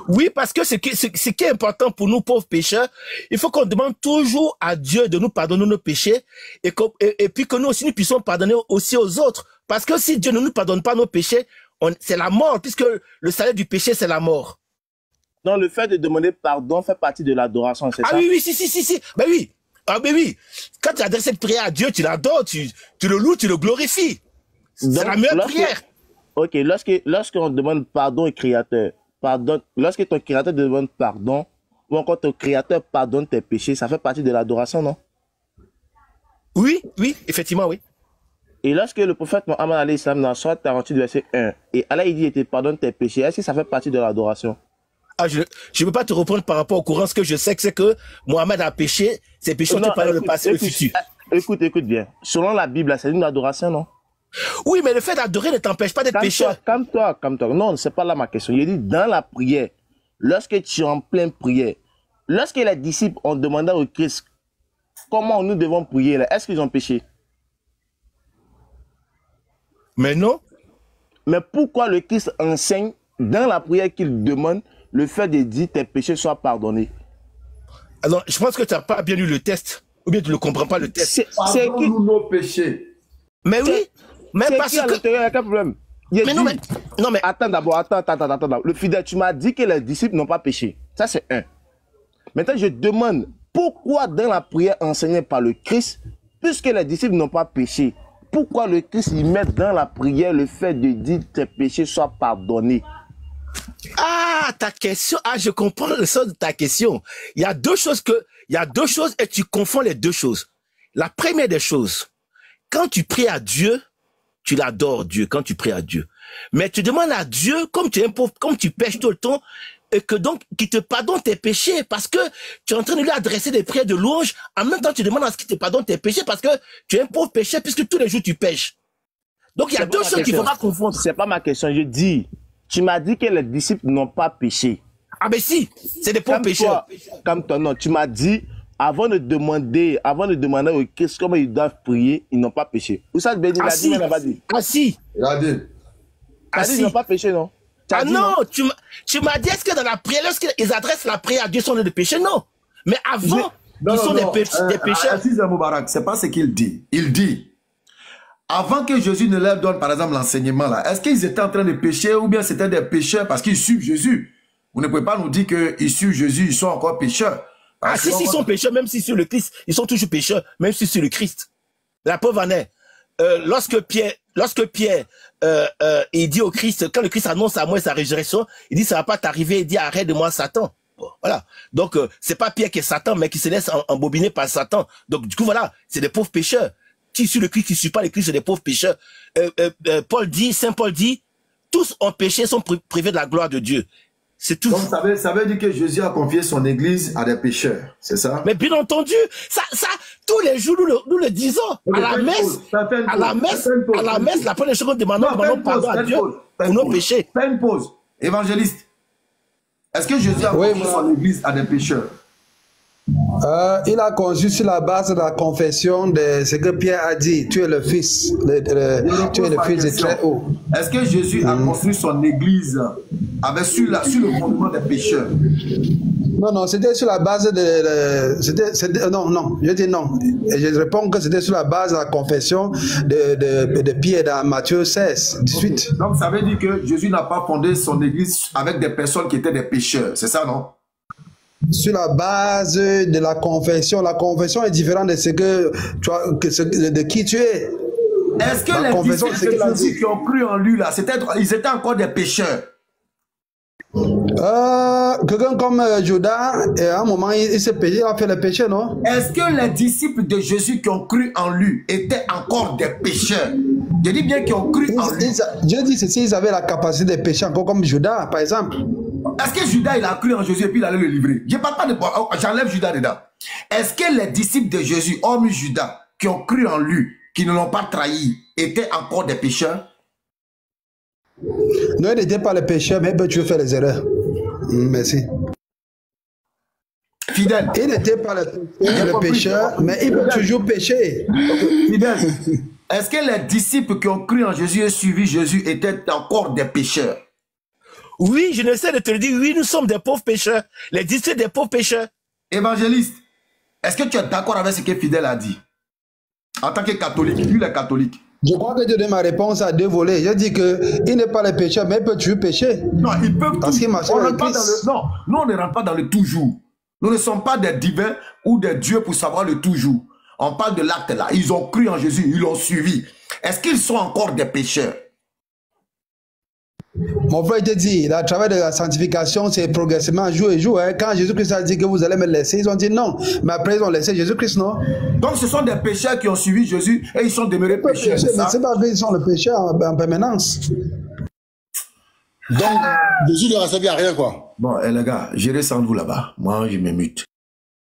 Speaker 8: Oui, parce que ce qui est important pour nous, pauvres pécheurs, il faut qu'on demande toujours à Dieu de nous pardonner nos péchés et puis que nous aussi, nous puissions pardonner aussi aux autres. Parce que si Dieu ne nous pardonne pas nos péchés, c'est la mort, puisque le salaire du péché, c'est la mort.
Speaker 9: Non, le fait de demander pardon fait partie de l'adoration, c'est ça?
Speaker 8: Ah oui, si. Ben oui. Ah ben oui. Quand tu adresses cette prière à Dieu, tu l'adores, tu le loues, tu le glorifies. C'est la meilleure prière.
Speaker 9: Ok, lorsqu'on demande pardon au Créateur, lorsque ton Créateur demande pardon, ou encore ton Créateur pardonne tes péchés, ça fait partie de l'adoration, non?
Speaker 8: Oui, effectivement, oui.
Speaker 9: Et lorsque le prophète Mohammed alayhi salam dans Sourate 48, verset 1, et Allah il dit, il te pardonne tes péchés, est-ce que ça fait partie de l'adoration?
Speaker 8: Ah, je ne peux pas te reprendre par rapport au Coran. Ce que je sais, c'est que Mohammed a péché, ses péchés ont été pardonnés le passé et le futur.
Speaker 9: Écoute bien. Selon la Bible, c'est une adoration, non?
Speaker 8: Oui, mais le fait d'adorer ne t'empêche pas d'être pécheur.
Speaker 9: Calme-toi. Non, c'est pas là ma question. Il dit dans la prière, lorsque tu es en pleine prière, lorsque les disciples ont demandé au Christ comment nous devons prier, est-ce qu'ils ont péché?
Speaker 8: Mais non.
Speaker 9: Mais pourquoi le Christ enseigne dans la prière qu'il demande le fait de dire tes péchés soient pardonnés?
Speaker 8: Alors, je pense que tu n'as pas bien lu le texte. Ou bien tu ne comprends pas le texte.
Speaker 4: Pardonne-nous nos péchés.
Speaker 8: Mais oui. Mais parce
Speaker 9: que... il n'y a aucun problème.
Speaker 8: Non, mais...
Speaker 9: Attends d'abord, attends. Le fidèle, tu m'as dit que les disciples n'ont pas péché. Ça, c'est un. Maintenant, je demande pourquoi dans la prière enseignée par le Christ, puisque les disciples n'ont pas péché, pourquoi le Christ y met dans la prière le fait de dire tes péchés soient pardonnés?
Speaker 8: Ah, ta question. Ah, je comprends le sens de ta question. Il y a deux choses et tu confonds les deux choses. La première des choses, quand tu pries à Dieu, tu l'adores Dieu quand tu pries à Dieu. Mais tu demandes à Dieu, comme tu es un pauvre, comme tu pêches tout le temps, et que donc, qu'il te pardonne tes péchés, parce que tu es en train de lui adresser des prières de louange, en même temps tu demandes à ce qu'il te pardonne tes péchés, parce que tu es un pauvre pécheur, puisque tous les jours tu pêches. Donc il y a deux choses qu'il ne faut pas confondre.
Speaker 9: C'est pas ma question, je dis, tu m'as dit que les disciples n'ont pas péché.
Speaker 8: Ah ben si, c'est des pauvres pécheurs.
Speaker 9: Comme toi, non, tu m'as dit, avant de demander au Christ comment ils doivent prier, ils n'ont pas péché. Où ça, Béni,
Speaker 8: il n'a pas dit. Ah si.
Speaker 4: Il a dit.
Speaker 9: Ils n'ont pas péché, non?
Speaker 8: Ah non, tu m'as dit, est-ce que dans la prière, lorsqu'ils adressent la prière à Dieu, sont des péchés? Non. Mais avant, ils sont des pécheurs.
Speaker 4: C'est pas ce qu'il dit. Il dit, avant que Jésus ne leur donne, par exemple, l'enseignement là, est-ce qu'ils étaient en train de pécher ou bien c'était des pécheurs parce qu'ils suivent Jésus? Vous ne pouvez pas nous dire qu'ils suivent Jésus, ils sont encore pécheurs.
Speaker 8: Ah si, ils sont pécheurs, même si sur le Christ, ils sont toujours pécheurs, même si sur le Christ. La preuve en est, lorsque Pierre, il dit au Christ, quand le Christ annonce à moi sa résurrection, il dit ça va pas t'arriver, il dit arrête de moi Satan. Bon, voilà. Donc c'est pas Pierre qui est Satan, mais qui se laisse embobiner par Satan. Donc du coup voilà, c'est des pauvres pécheurs. Qui suit le Christ, qui suit pas le Christ, c'est des pauvres pécheurs. Saint Paul dit, tous ont péché, sont privés de la gloire de Dieu. C'est tout.
Speaker 4: Donc ça veut dire que Jésus a confié son église à des pécheurs, c'est ça?
Speaker 8: Mais bien entendu, ça, tous les jours, nous le disons. À la messe, la première chose qu'on demande pardon à Dieu pour nos péchés.
Speaker 4: Fais une pause. Évangéliste, est-ce que Jésus a confié son église à des pécheurs?
Speaker 7: Il a conçu sur la base de la confession de ce que Pierre a dit. Tu es le fils, tu es le fils de très haut.
Speaker 4: Est-ce que Jésus a construit son église avec sur le fondement des pécheurs?
Speaker 7: Non, c'était sur la base de... non, je dis non. Et je réponds que c'était sur la base de la confession de Pierre dans Matthieu 16, 18.
Speaker 4: Okay. Donc ça veut dire que Jésus n'a pas fondé son église avec des personnes qui étaient des pécheurs, c'est ça, non?
Speaker 7: Sur la base de la confession. La confession est différente de ce que de qui tu es.
Speaker 4: Est-ce que les disciples de Jésus qui ont cru en lui là, ils étaient encore des pécheurs?
Speaker 7: Quelqu'un comme Judas, à un moment, il s'est péché, il a fait le péché, non?
Speaker 4: Est-ce que les disciples de Jésus qui ont cru en lui étaient encore des pécheurs? Je dis bien qu'ils ont cru en lui.
Speaker 7: Je dis ceci, ils avaient la capacité de pécher encore comme Judas, par exemple.
Speaker 4: Est-ce que Judas, il a cru en Jésus et puis il allait le livrer? Je ne parle pas de... J'enlève Judas dedans. Est-ce que les disciples de Jésus, hormis Judas, qui ont cru en lui, qui ne l'ont pas trahi, étaient encore des pécheurs?
Speaker 7: Non, il n'était pas le pécheur, mais il peut toujours faire les erreurs. Merci.
Speaker 4: Fidèle.
Speaker 7: Il n'était pas le pécheur, mais il peut toujours pécher.
Speaker 4: Fidèle. Est-ce que les disciples qui ont cru en Jésus et suivi Jésus étaient encore des pécheurs?
Speaker 8: Oui, je ne sais de te le dire, oui, nous sommes des pauvres pécheurs. Les disciples des pauvres pécheurs.
Speaker 4: Évangéliste, est-ce que tu es d'accord avec ce que Fidèle a dit? En tant que catholique, lui il est catholique.
Speaker 7: Je crois que je donne ma réponse à deux volets. Je dis qu'il n'est pas le pécheur, mais il peut toujours pécher.
Speaker 4: Non, ils peuvent
Speaker 7: parce qu'il marche avec Christ.
Speaker 4: Non, nous on ne rentre pas dans le toujours. Nous ne sommes pas des divins ou des dieux pour savoir le toujours. On parle de l'acte là. Ils ont cru en Jésus, ils l'ont suivi. Est-ce qu'ils sont encore des pécheurs?
Speaker 7: Mon frère te dit, le travail de la sanctification, c'est progressivement jour et jour. Hein. Quand Jésus-Christ a dit que vous allez me laisser, ils ont dit non. Mais après, ils ont laissé Jésus-Christ, non?
Speaker 4: Donc, ce sont des pécheurs qui ont suivi Jésus et ils sont demeurés pécheurs.
Speaker 7: Mais c'est pas vrai, ils sont le pécheur en permanence.
Speaker 1: Donc, Jésus ne leur a servi à rien, quoi.
Speaker 4: Bon, les gars, j'irai sans vous là-bas. Moi, je me mute.